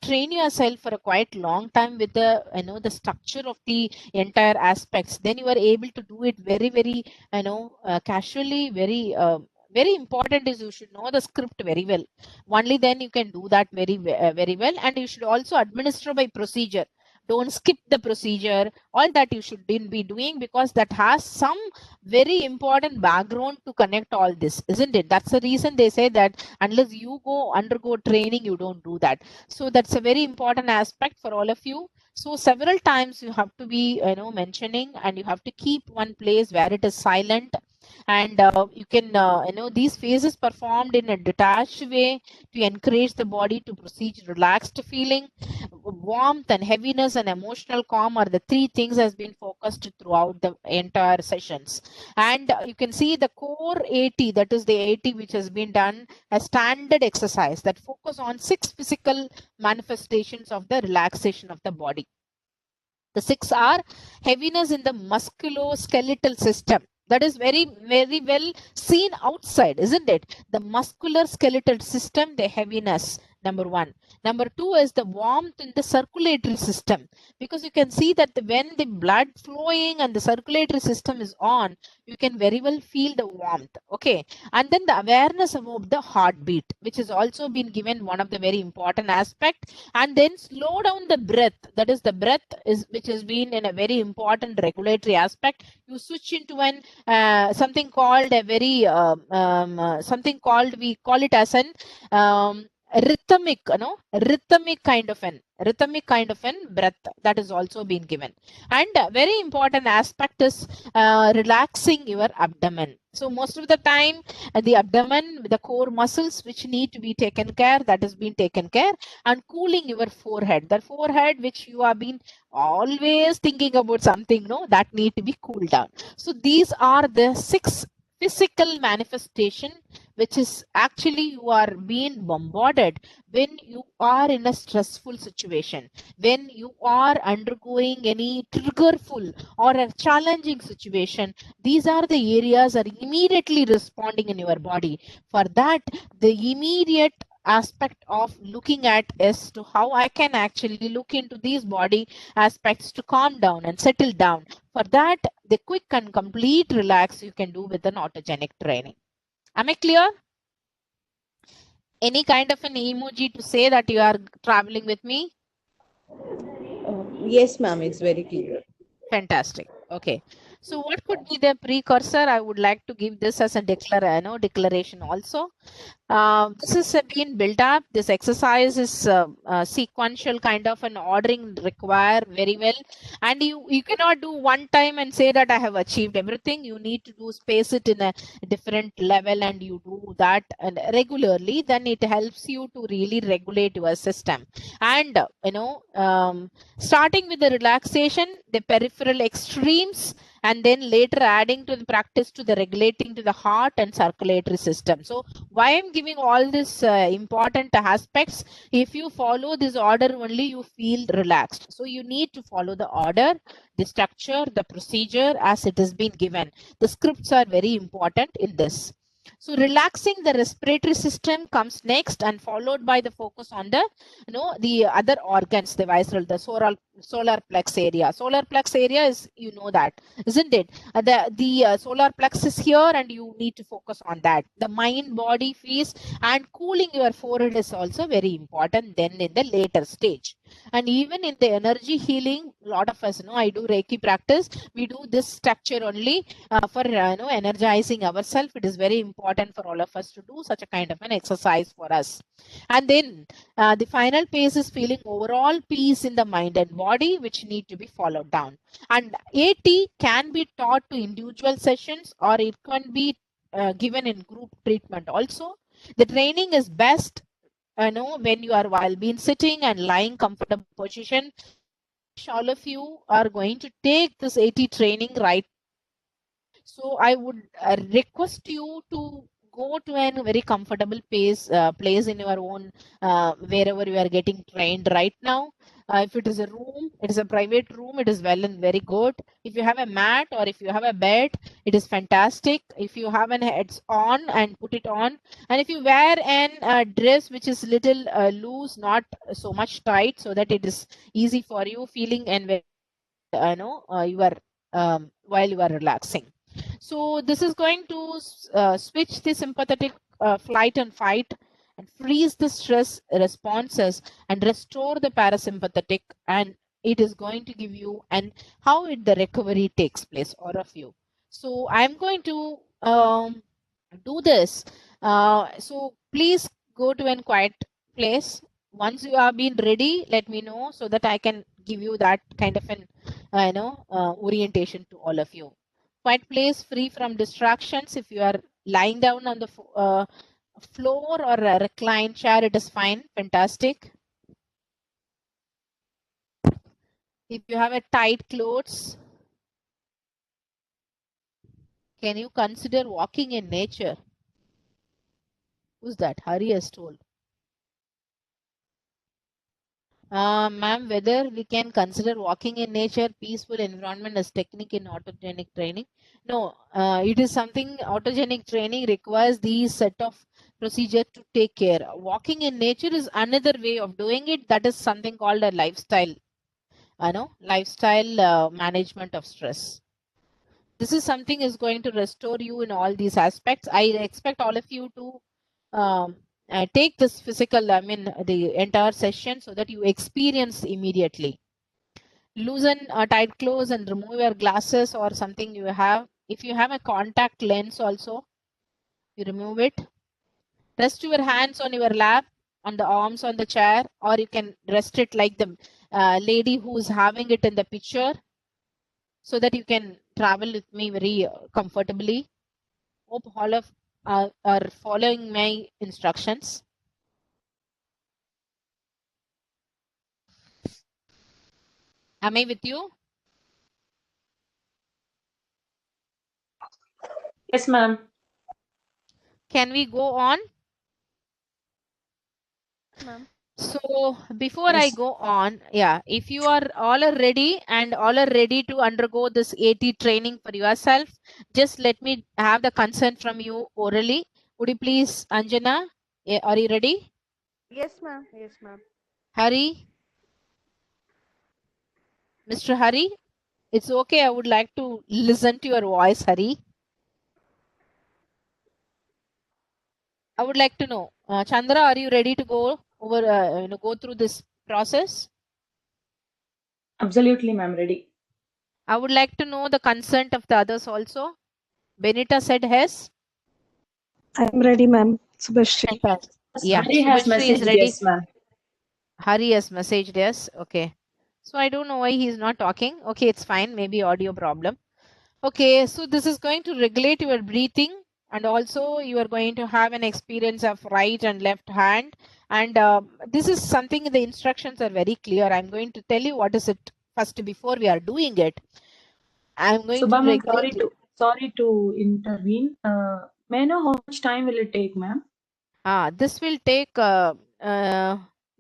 train yourself for a quite long time with the the structure of the entire aspects, then you are able to do it very very casually. Very important is you should know the script very well. Only then you can do that very well, and you should also administer by procedure. Don't skip the procedure. All that you should be doing, because that has some very important background to connect all this, isn't it? That's the reason they say that unless you go undergo training, you don't do that. So that's a very important aspect for all of you. So several times you have to be mentioning, and you have to keep one place where it is silent, and you can these phases performed in a detached way to encourage the body to proceed relaxed feeling. Warmth and heaviness and emotional calm are the three things has been focused throughout the entire sessions. And you can see the core AT, that is the AT which has been done a standard exercise that focus on 6 physical manifestations of the relaxation of the body. The 6 are heaviness in the musculoskeletal system. That is very, very well seen outside, isn't it? The muscular skeletal system, the heaviness, number 1. Number 2 is the warmth in the circulatory system, because you can see that when the blood flowing and the circulatory system is on, you can very well feel the warmth. Okay. And then the awareness about the heartbeat, which has also been given one of the very important aspect. And then slow down the breath. That is the breath is which has been in a very important regulatory aspect. You switch into an something called a very something called, we call it as an rhythmic kind of an breath, that is also been given. And very important aspect is relaxing your abdomen. So most of the time the abdomen, the core muscles which need to be taken care, that has been taken care. And cooling your forehead, the forehead which you have been always thinking about something, that need to be cooled down. So these are the 6 physical manifestation, which is actually you are being bombarded when you are in a stressful situation, when you are undergoing any triggerful or a challenging situation. These are the areas are immediately responding in your body. For that, the immediate aspect of looking at is to how I can actually look into these body aspects to calm down and settle down. For that, the quick and complete relax you can do with an autogenic training. Am I clear? Any kind of an emoji to say that you are traveling with me? Yes, ma'am, it's very clear. Fantastic. Okay. So what could be the precursor? I would like to give this as a declaration also. This is being built up. This exercise is sequential kind of an ordering require very well. And you cannot do one time and say that I have achieved everything. You need to do space it in a different level, and you do that and regularly. Then it helps you to really regulate your system. And starting with the relaxation, the peripheral extremes, and then later adding to the practice to the regulating to the heart and circulatory system. So why I'm giving all this important aspects? If you follow this order only, you feel relaxed. So you need to follow the order, the structure, the procedure as it has been given. The scripts are very important in this. So relaxing the respiratory system comes next, and followed by the focus on the the other organs, the visceral, the solar plex area. Solar plex area is, that, isn't it? The solar plex is here, and you need to focus on that. The mind body fees and cooling your forehead is also very important then in the later stage. And even in the energy healing, a lot of us I do Reiki practice, we do this structure only for energizing ourselves. It is very important for all of us to do such a kind of an exercise for us. And then the final phase is feeling overall peace in the mind and body, which need to be followed down. And AT can be taught to individual sessions, or it can be given in group treatment also. The training is best when you are while being sitting and lying comfortable position. All of you are going to take this AT training right. So I would request you to go to a very comfortable place in your own wherever you are getting trained right now. If it is a room, it is a private room, it is well and very good. If you have a mat or if you have a bed, it is fantastic. If you have an heads on and put it on, and if you wear an dress which is little loose, not so much tight, so that it is easy for you feeling and you are while you are relaxing. So this is going to switch the sympathetic flight and fight and freeze the stress responses and restore the parasympathetic, and it is going to give you and how the recovery takes place, all of you. So I'm going to do this. So please go to a quiet place. Once you have been ready, let me know so that I can give you that kind of an orientation to all of you. Quiet place, free from distractions. If you are lying down on the floor or a reclined chair, it is fine. Fantastic. If you have a tight clothes, can you consider walking in nature? Who's that? Hari has told. Ma'am, whether we can consider walking in nature, peaceful environment as technique in autogenic training? No, it is something autogenic training requires these set of procedure to take care. Walking in nature is another way of doing it. That is something called a lifestyle, lifestyle management of stress. This is something is going to restore you in all these aspects. I expect all of you to take this physical, the entire session, so that you experience immediately. Loosen tight clothes and remove your glasses or something you have. If you have a contact lens also, you remove it. Rest your hands on your lap, on the arms on the chair, or you can rest it like the lady who's having it in the picture, so that you can travel with me very comfortably. Hope all of are following my instructions. Am I with you? Yes, ma'am. Can we go on? Ma'am. So before I Yes. go on, yeah, if you are all are ready and all are ready to undergo this AT training for yourself, just let me have the consent from you orally. Would you please, Anjana, are you ready? Yes, ma'am. Yes, ma'am. Hari, Mr. Hari, it's okay. I would like to listen to your voice, Hari. I would like to know, Chandra, are you ready to go over, go through this process? Absolutely, ma'am. Ready. I would like to know the consent of the others also. Benita said yes. I'm ready, ma'am. Subhashri. Fantastic. Yeah, Hari has Subhashri is messaged ready. yes, ma'am. Hari has messaged yes. Okay. So I don't know why he's not talking. Okay, it's fine. Maybe audio problem. Okay, so this is going to regulate your breathing, and also you are going to have an experience of right and left hand. And this is something, the instructions are very clear. I'm going to tell you what is it first before we are doing it. I'm going to Subha, ma'am, regulate. sorry to intervene. May I know how much time will it take, ma'am? This will take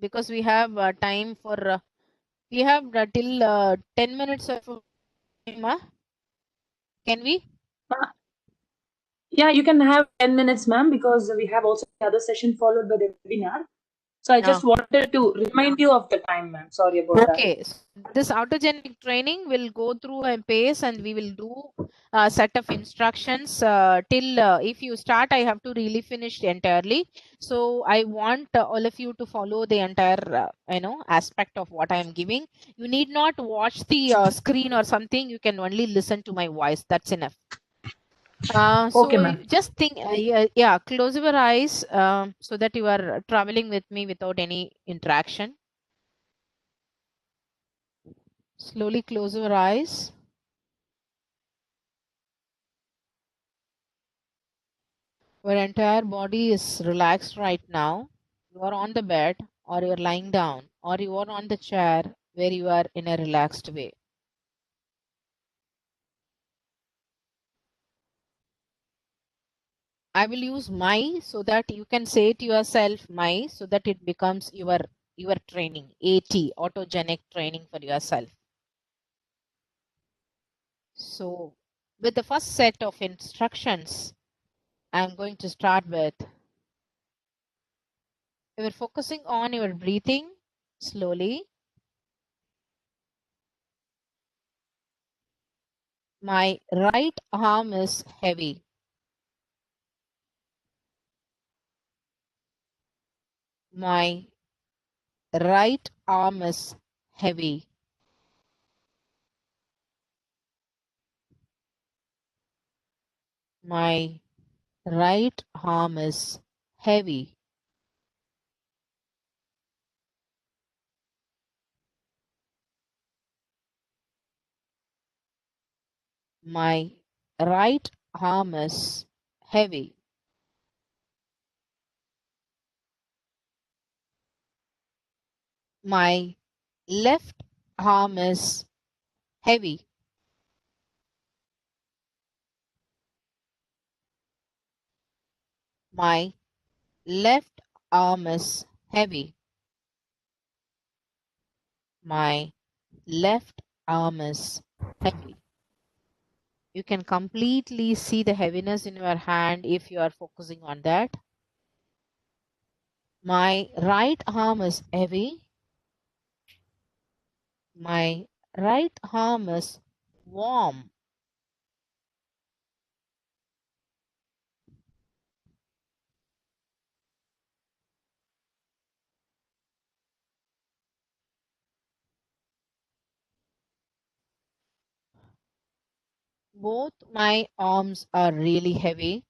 because we have time for we have till 10 minutes of time. Can we? Uh, yeah, you can have 10 minutes, ma'am, because we have also the other session followed by the webinar. So I just wanted to remind you of the time, ma'am. Sorry about that. Okay, so this autogenic training will go through a pace, and we will do a set of instructions till if you start, I have to really finish entirely. So I want all of you to follow the entire aspect of what I am giving. You need not watch the screen or something. You can only listen to my voice. That's enough. So Okay, ma'am. just think, yeah, close your eyes so that you are traveling with me without any interaction. Slowly close your eyes. Your entire body is relaxed right now. You are on the bed, or you are lying down, or you are on the chair where you are in a relaxed way. I will use my so that you can say to yourself my so that it becomes your training, AT, autogenic training for yourself. So with the first set of instructions, I'm going to start with you are focusing on your breathing slowly. My right arm is heavy. My right arm is heavy. My right arm is heavy. My right arm is heavy. My left arm is heavy. My left arm is heavy. My left arm is heavy. You can completely see the heaviness in your hand if you are focusing on that. My right arm is heavy. My right arm is warm. Both my arms are really heavy.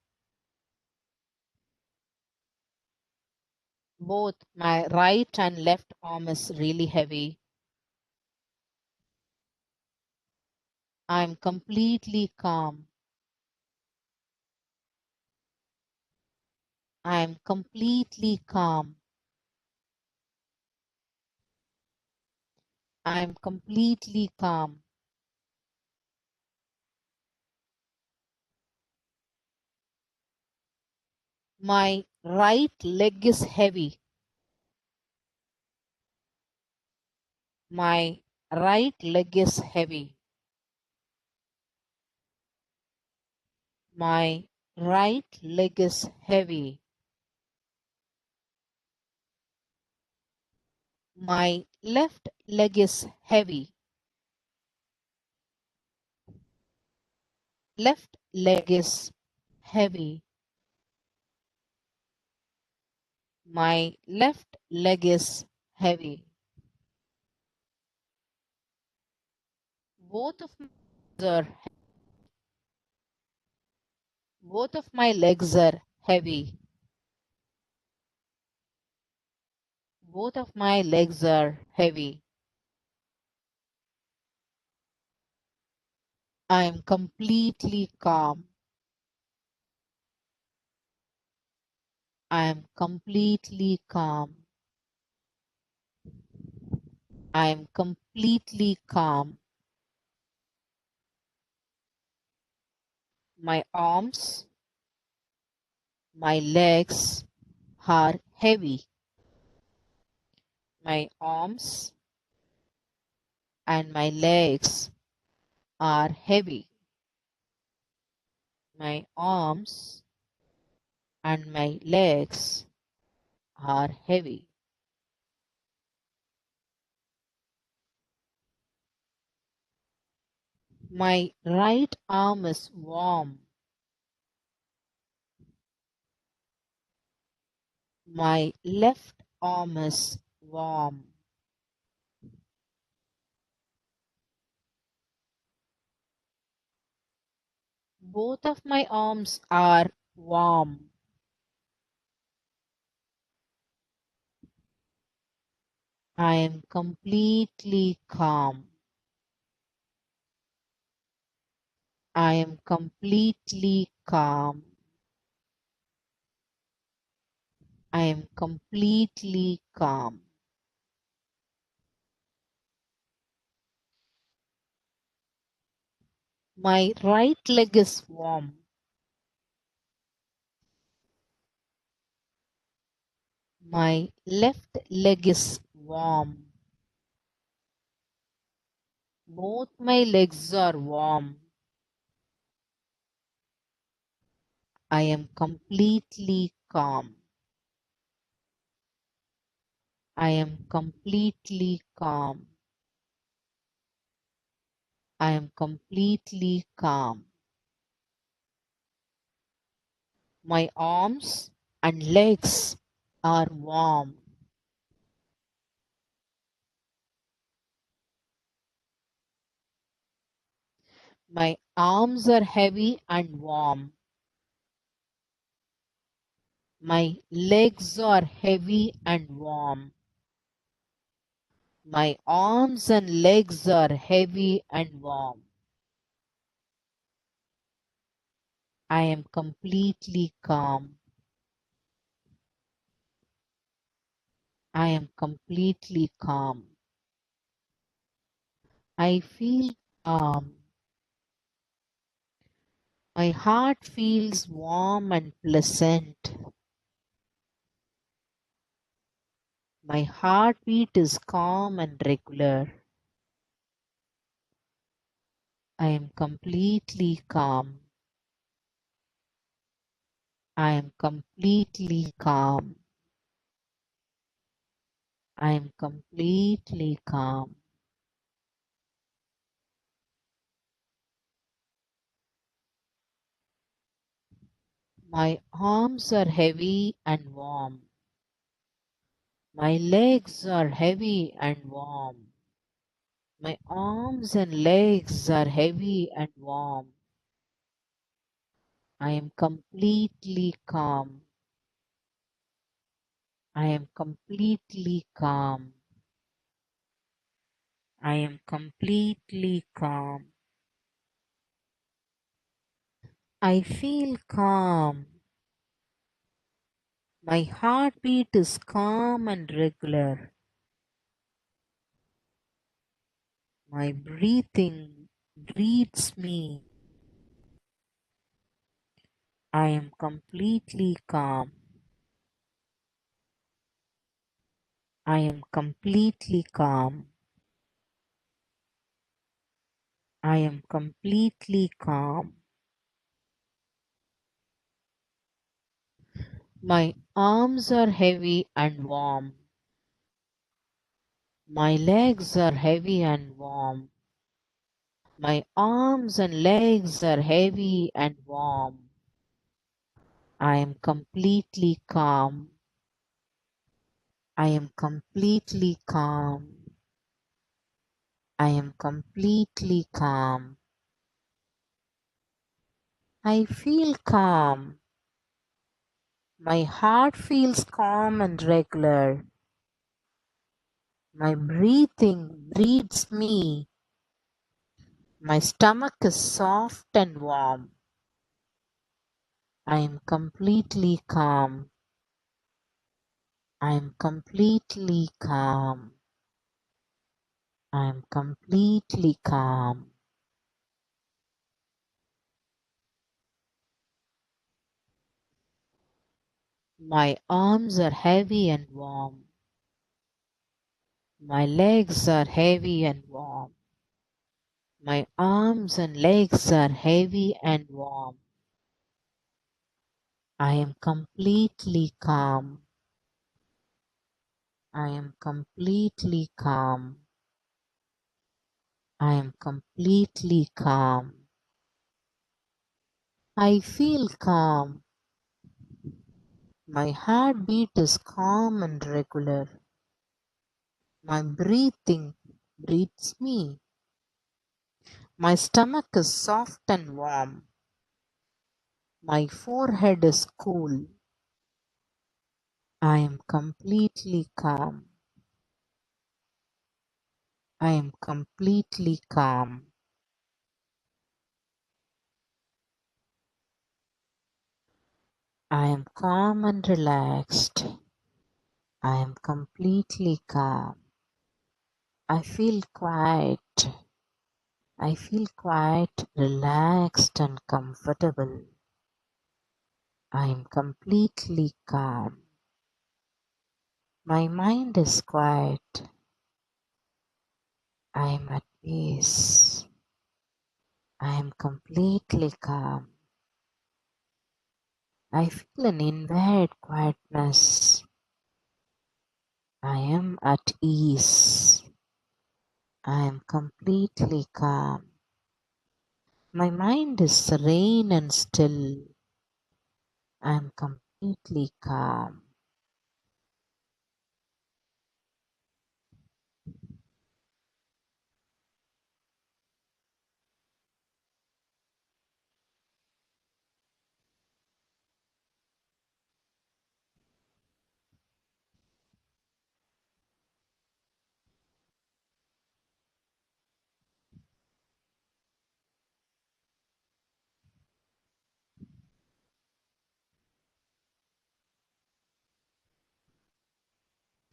Both my right and left arm is really heavy. I'm completely calm. I'm completely calm. I'm completely calm. My right leg is heavy. My right leg is heavy. My right leg is heavy. My left leg is heavy. Left leg is heavy. My left leg is heavy. Both of my legs are both of my legs are heavy. Both of my legs are heavy. I am completely calm. I am completely calm. I am completely calm. My arms, my legs are heavy. My arms and my legs are heavy. My arms and my legs are heavy. My right arm is warm. My left arm is warm. Both of my arms are warm. I am completely calm. I am completely calm. I am completely calm. My right leg is warm. My left leg is warm. Both my legs are warm. I am completely calm. I am completely calm. I am completely calm. My arms and legs are warm. My arms are heavy and warm. My legs are heavy and warm. My arms and legs are heavy and warm. I am completely calm. I am completely calm. I feel calm. My heart feels warm and pleasant. My heartbeat is calm and regular. I am completely calm. I am completely calm. I am completely calm. My arms are heavy and warm. My legs are heavy and warm. My arms and legs are heavy and warm. I am completely calm. I am completely calm. I am completely calm. I feel calm. My heartbeat is calm and regular. My breathing breathes me. I am completely calm. I am completely calm. I am completely calm. My arms are heavy and warm. My legs are heavy and warm. My arms and legs are heavy and warm. I am completely calm. I am completely calm. I am completely calm. I feel calm. My heart feels calm and regular. My breathing breathes me. My stomach is soft and warm. I am completely calm. I am completely calm. I am completely calm. My arms are heavy and warm. My legs are heavy and warm. My arms and legs are heavy and warm. I am completely calm. I am completely calm. I am completely calm. I feel calm. My heartbeat is calm and regular. My breathing breathes me. My stomach is soft and warm. My forehead is cool. I am completely calm. I am completely calm. I am calm and relaxed. I am completely calm. I feel quiet. I feel quite relaxed and comfortable. I am completely calm. My mind is quiet. I am at peace. I am completely calm. I feel an inward quietness. I am at ease. I am completely calm. My mind is serene and still. I am completely calm.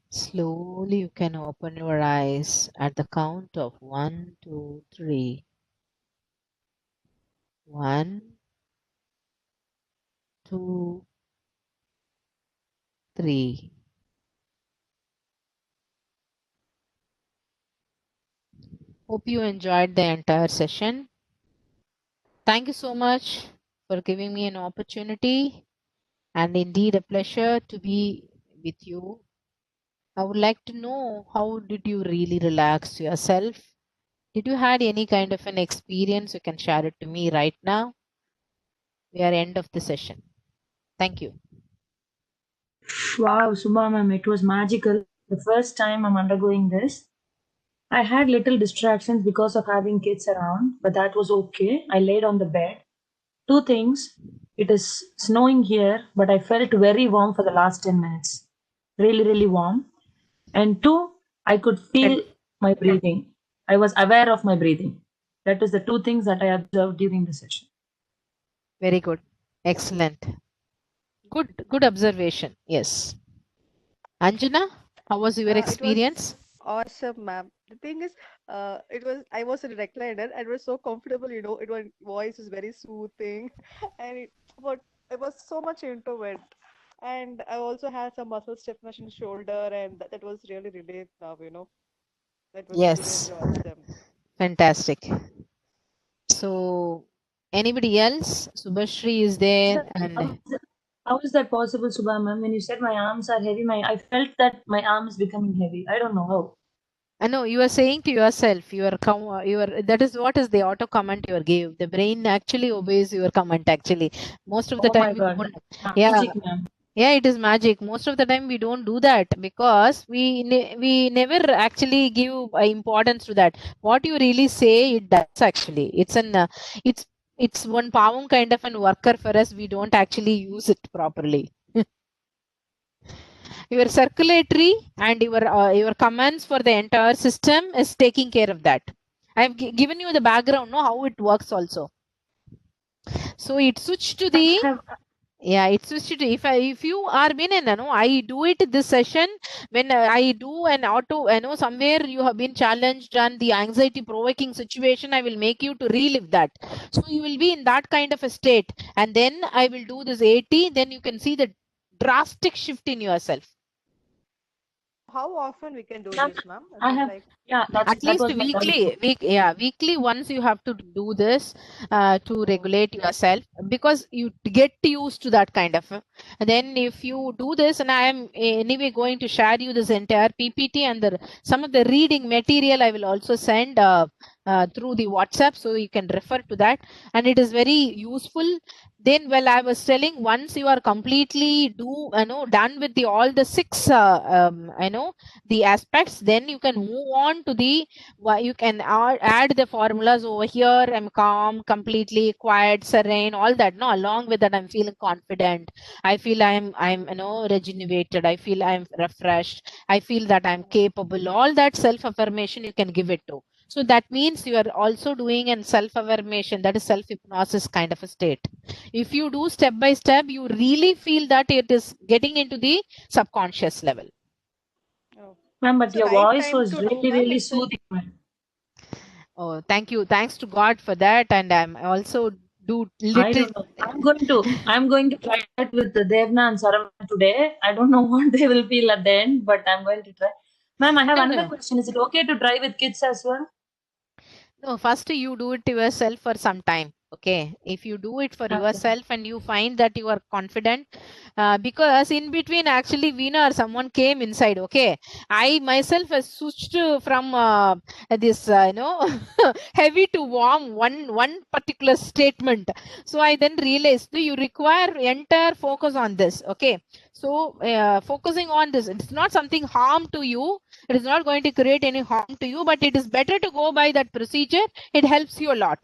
Slowly you can open your eyes at the count of 1, 2, 3. 1, 2, 3. Hope you enjoyed the entire session. Thank you so much for giving me an opportunity and indeed a pleasure to be with you. I would like to know, how did you really relax yourself? Did you had any kind of an experience? You can share it to me right now. We are end of the session. Thank you. Wow, Subha ma'am, it was magical. The first time I'm undergoing this. I had little distractions because of having kids around, but that was okay. I laid on the bed. Two things. It is snowing here, but I felt very warm for the last 10 minutes. Really, really warm. And two, I could feel my breathing. I was aware of my breathing. That is the two things that I observed during the session. Very good. Excellent. Good observation. Yes. Anjana, how was your It was experience? awesome, ma'am. The thing is, I was in a recliner and it was so comfortable, it was voice is very soothing. And about I was so much into it. And I also had some muscle stiffness in shoulder, and that was really relief now, That was brilliant Yes. to watch them. Fantastic. So, anybody else? Subhashri is there, and How is that possible, Subha ma'am? When you said my arms are heavy, I felt that my arm is becoming heavy. I don't know how. I know you are saying to yourself, that is what is the auto comment you gave. The brain actually obeys your comment. Actually, most of the Oh time my we God. don't. Yeah, Magic, ma'am. yeah, it is magic. Most of the time we don't do that because we never actually give importance to that. What you really say, it does actually. It's it's one pound kind of an worker for us. We don't actually use it properly. Your circulatory and your commands for the entire system is taking care of that. I've given you the background, know how it works also. So it switched to the it switched to if you are been in, I do it this session when I do an auto, somewhere you have been challenged and the anxiety provoking situation, I will make you to relive that. So you will be in that kind of a state, and then I will do this 80, then you can see the drastic shift in yourself. How often we can do Ma'am, this, ma'am? I have, At that least was my doubt. weekly once you have to do this to regulate yourself, because you get used to that kind of and then if you do this, and I am anyway going to share you this entire PPT and some of the reading material I will also send through the WhatsApp, so you can refer to that, and it is very useful. Then, well, I was telling, once you are completely done with all the 6 the aspects, then you can move on to you can add the formulas over here. I'm calm, completely quiet, serene, all that. No, along with that, I'm feeling confident. I feel I'm rejuvenated. I feel I'm refreshed. I feel that I'm capable. All that self affirmation you can give it to. So that means you are also doing an self affirmation, that is self hypnosis kind of a state. If you do step by step, you really feel that it is getting into the subconscious level. Ma'am, but So your right voice time was to do, really, ma'am, really is it? soothing, ma'am. Oh, thank you. Thanks to God for that. And I'm also do I little. don't know. I'm going to try that with the Devna and Saravana today. I don't know what they will feel at the end, but I'm going to try. Ma'am, I have another question. Is it okay to try with kids as well? No, first you do it yourself for some time. Okay, if you do it for yourself and you find that you are confident, because in between actually Veena or someone came inside. Okay, I myself has switched from this heavy to warm one particular statement. So I then realized you require entire focus on this. Okay, so focusing on this, it's not something harm to you. It is not going to create any harm to you, but it is better to go by that procedure. It helps you a lot.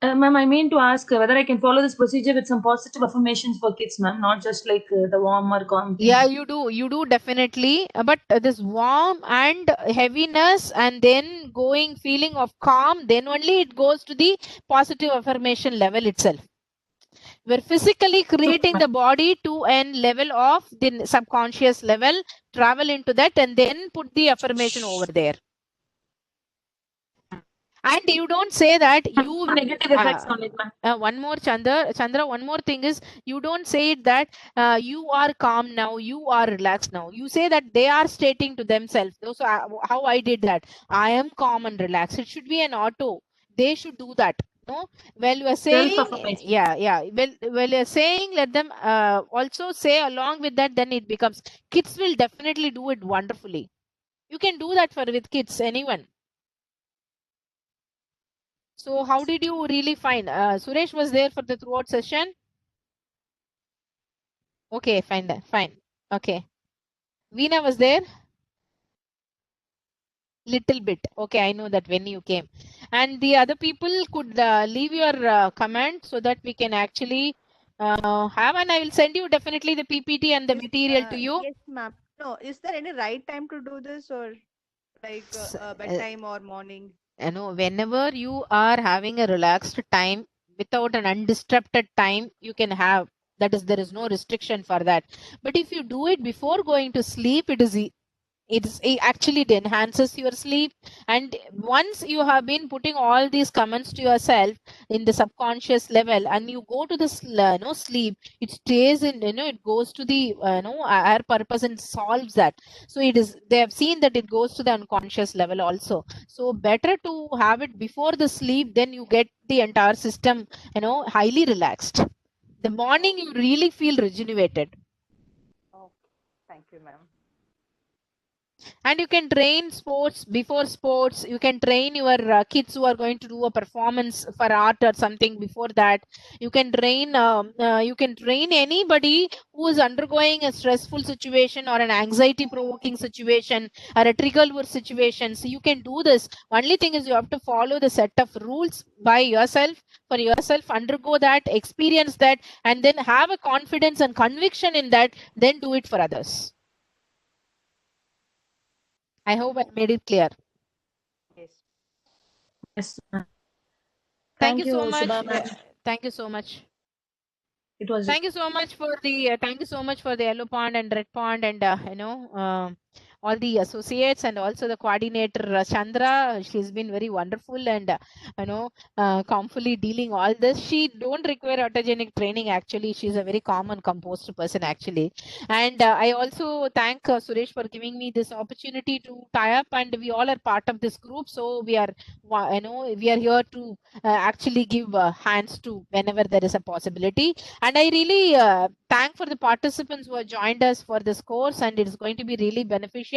Ma'am, I mean to ask whether I can follow this procedure with some positive affirmations for kids, ma'am, not just like the warm or calm thing. Yeah, you do definitely. But this warm and heaviness, and then going feeling of calm, then only it goes to the positive affirmation level itself. We're physically creating the body to an level of the subconscious level, travel into that, and then put the affirmation over there. And you don't say that you negative effects on it, ma'am. One more, Chandra, one more thing is, you don't say it that you are calm now, you are relaxed now. You say that they are stating to themselves. So how I did that, I am calm and relaxed. It should be an auto. They should do that. No, well, you are saying, well, you're saying, let them also say along with that. Then it becomes, kids will definitely do it wonderfully. You can do that with kids, anyone. So how did you really find? Suresh was there for the throughout session. Okay, fine. Okay. Veena was there? Little bit. Okay, I know that when you came. And the other people could leave your comment so that we can actually have, and I will send you definitely the PPT and the material to you. Yes, ma'am. No, is there any right time to do this, or like bedtime or morning? No, whenever you are having a relaxed time without an undisturbed time, you can have. That is, there is no restriction for that. But if you do it before going to sleep, it is actually it enhances your sleep. And once you have been putting all these comments to yourself in the subconscious level, and you go to the sleep, it stays in, it goes to the higher purpose and solves that. So they have seen that it goes to the unconscious level also. So better to have it before the sleep, then you get the entire system highly relaxed. The morning you really feel rejuvenated. Okay. Thank you, ma'am. And you can train sports before sports. You can train your kids who are going to do a performance for art or something before that. You can train anybody who is undergoing a stressful situation or an anxiety provoking situation or a trigger word situation. So you can do this. Only thing is you have to follow the set of rules by yourself, for yourself, undergo that, experience that, and then have a confidence and conviction in that, then do it for others. I hope I made it clear. Yes. Yes. Thank you so much. Shubha ma'am. Thank you so much. It was Thank you so much for the Yellow Pond and Red Pond and all the associates, and also the coordinator Chandra. She's been very wonderful and calmly dealing all this. She don't require autogenic training actually. She's a very calm and composed person actually. And I also thank Suresh for giving me this opportunity to tie up, and we all are part of this group. So we are we are here to actually give hands to whenever there is a possibility. And I really thank for the participants who have joined us for this course, and it is going to be really beneficial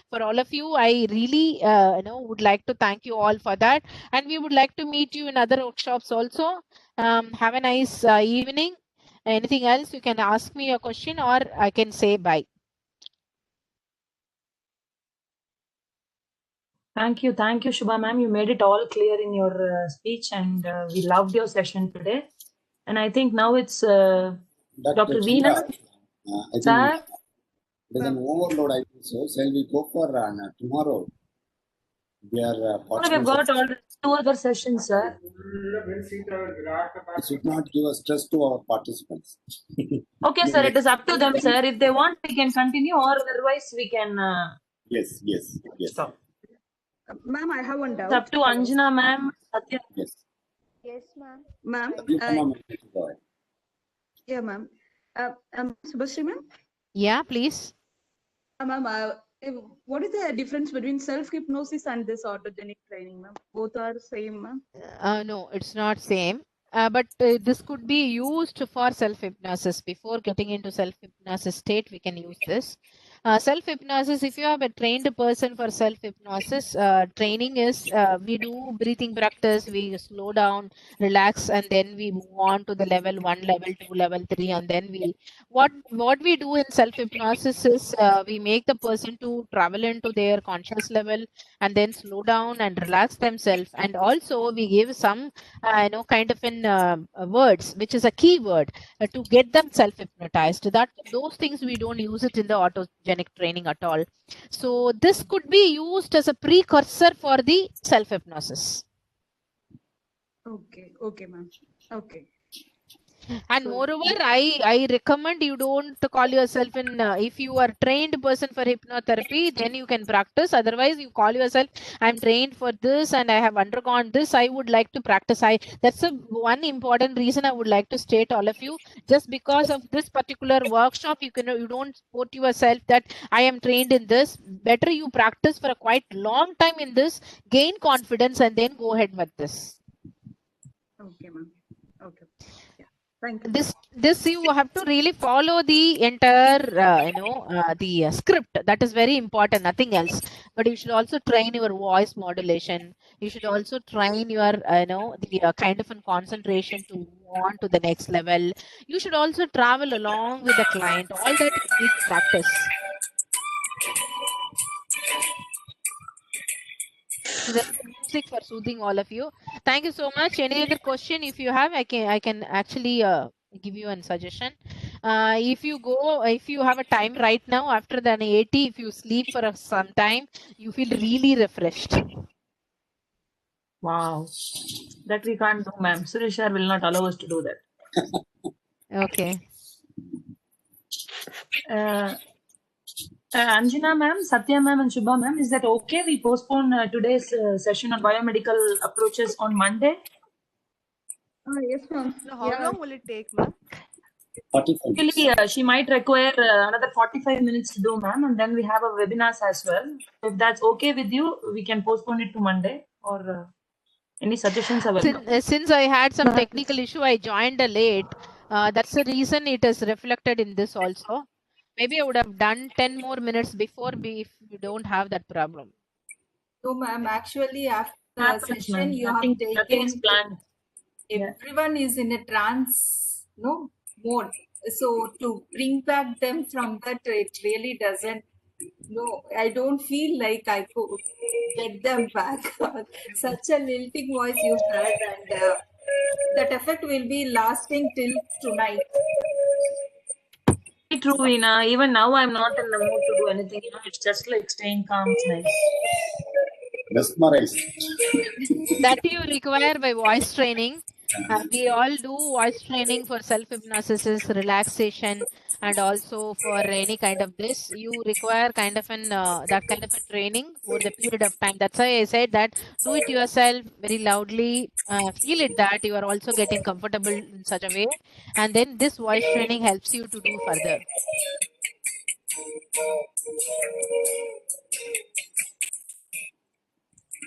for all of you. I really would like to thank you all for that, and we would like to meet you in other workshops also. Have a nice evening. Anything else, you can ask me a question or I can say bye. Thank you, Shubha ma'am. You made it all clear in your speech, and we loved your session today. And I think now it's Dr. Veena. I think Sir? there's an overload, I think so. Shall we go for tomorrow? We are We've got already 2 other sessions, sir. It should not give a stress to our participants. Okay, sir. It is up to them, sir. If they want, we can continue, or otherwise we can Yes. stop. Ma'am, I have one doubt. It's up to Anjana, ma'am. Satya. Yes. Yes, ma'am. Ma'am, You come on, go ahead. yeah, ma'am. Subhashri, ma'am. Yeah, please. Ma'am, what is the difference between self-hypnosis and this autogenic training, ma'am? Both are same, ma'am? No, it's not same. But this could be used for self-hypnosis. Before getting into self-hypnosis state, we can use this. Self-hypnosis, if you have a trained person for self-hypnosis, training is we do breathing practice, we slow down, relax, and then we move on to the level 1, level 2, level 3, and then what we do in self-hypnosis is we make the person to travel into their conscious level and then slow down and relax themselves. And also we give some kind of words, which is a keyword to get them self-hypnotized. Those things we don't use it in the autogenic training at all. So this could be used as a precursor for the self-hypnosis. Okay, ma'am. Okay. And moreover, I recommend you don't call yourself in if you are trained person for hypnotherapy, then you can practice. Otherwise, you call yourself, I'm trained for this and I have undergone this, I would like to practice. That's one important reason I would like to state all of you. Just because of this particular workshop, you don't put yourself that I am trained in this. Better you practice for a quite long time in this, gain confidence, and then go ahead with this. Okay, ma'am. Okay. Yeah. Thank you. This you have to really follow the entire the script. That is very important, nothing else. But you should also train your voice modulation. You should also train your the kind of concentration to move on to the next level. You should also travel along with the client. All that you need to practice. So there's music for soothing all of you. Thank you so much. Any other question if you have, I can actually give you a suggestion. If you have a time right now after the 80, if you sleep for some time, you feel really refreshed. Wow. That we can't do, ma'am. Suresh sir will not allow us to do that. Okay. Anjana ma'am, Satya ma'am, and Shubha ma'am, is that okay? We postpone today's session on biomedical approaches on Monday. Yes, ma'am. So how long will it take, ma'am? 45 minutes. Actually, she might require another 45 minutes to do, ma'am, and then we have a webinars as well. If that's okay with you, we can postpone it to Monday, or any suggestions are welcome. Since I had some technical issue, I joined late. That's the reason it is reflected in this also. Maybe I would have done 10 more minutes before if you don't have that problem. No, ma'am. Actually, after the Happens, session, ma'am. you have Nothing is taken. planned. Everyone is in a trance, no mode. So to bring back them from that, it really doesn't. No, I don't feel like I could get them back. Such a lilting voice you had, and that effect will be lasting till tonight. True, Veena. Even now, I'm not in the mood to do anything. You know, it's just like staying calm. It's nice. Mesmerized. That you require by voice training. We all do voice training for self-hypnosis, relaxation, and also for any kind of this. You require kind of an that kind of a training over the period of time. That's why I said that do it yourself very loudly. Feel it that you are also getting comfortable in such a way, and then this voice training helps you to do further.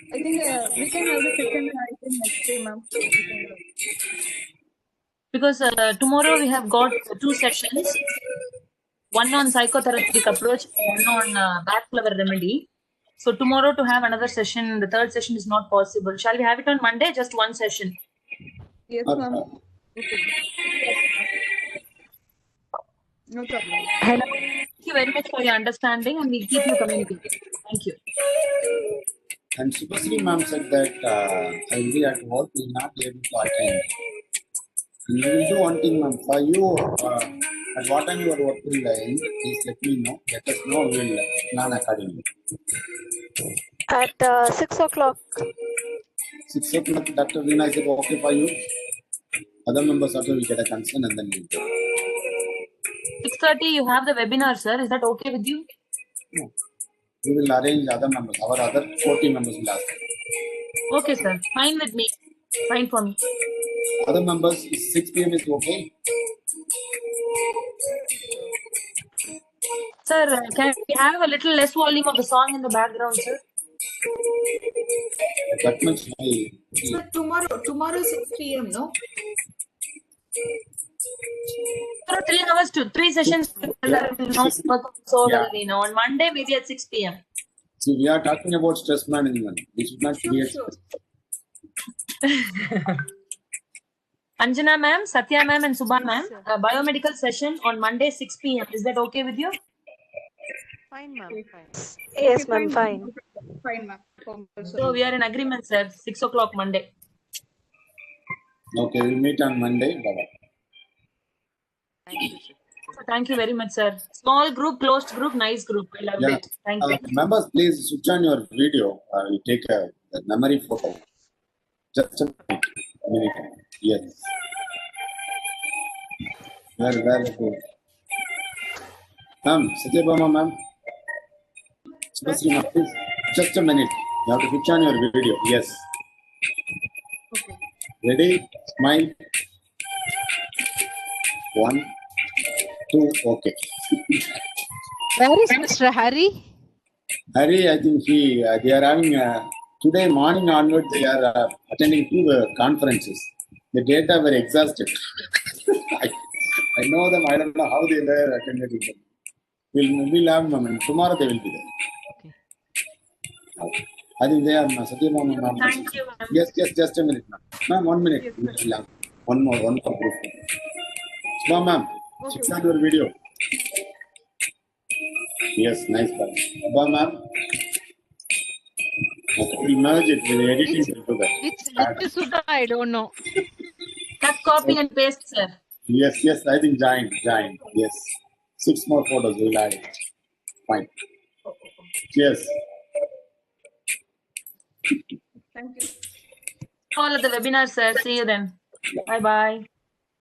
I think we can have the session, I think, next day, ma'am. Because tomorrow we have got 2 sessions. One on psychotherapeutic approach, one on back flower remedy. So tomorrow to have another session, the third session is not possible. Shall we have it on Monday? Just one session. Yes, ma'am. No problem. Thank you very much for your understanding, and we'll keep you communicated. Thank you. And Subhasri ma'am said that I will be at work, will not be able to attend. And we will do one thing, ma'am. For you, at what time you are working, please let me know. Let us know. We will plan accordingly. At 6 o'clock. 6 o'clock, Dr. Veena, is it okay for you? Other members also will get a concern and then we'll go. 6:30, you have the webinar, sir. Is that okay with you? No. We will arrange other members. Our other 40 members will ask. Okay, sir. Fine with me. Fine for me. Other members, 6 p.m. is okay? Sir, can we have a little less volume of the song in the background, sir? That much So tomorrow 6 p.m. No. 3 hours to 3 sessions. Yeah. So Yeah. well, on Monday, maybe at 6 p.m. See, we are talking about stress management. We should not create stress. Anjana ma'am, Satya ma'am, and Subha ma'am, biomedical session on Monday 6 p.m. Is that okay with you? Fine, ma'am. Fine. Yes, ma'am, fine. Fine, ma'am. So we are in agreement, sir. 6 o'clock Monday. Okay, we'll meet on Monday. Bye-bye. Thank you, sir. So thank you very much, sir. Small group, closed group, nice group. I loved it. Thank you. Members, please switch on your video. You take a memory photo. Just a minute. Yes. Very, very good. Ma'am, Satyabhama ma'am. Subhasri ma'am, please. Just a minute. You have to switch on your video. Yes. Okay. Ready? Smile. 1, 2. Okay. Where is Mr. Hari? Hari, I think they are having today morning onward. They are attending 2 conferences. The data were exhausted. I know them. I don't know how they were attended. We'll have them. And tomorrow they will be there. Okay. I think they are Satyabhama ma'am. Thank you, ma'am. Yes, just a minute, ma'am. Ma'am, 1 minute. We'll have one more group. Subha ma'am, switch on your video. Yes, nice, ma'am. Subha ma'am. Okay, we'll merge it. We'll edit it into that. Which Sudha? I don't know. Cut, copy, and paste, sir. Yes, I think join. Yes. 6 more photos, we'll add it. Fine. Cheers. Thank you. All of the webinar, sir. See you then. Bye-bye.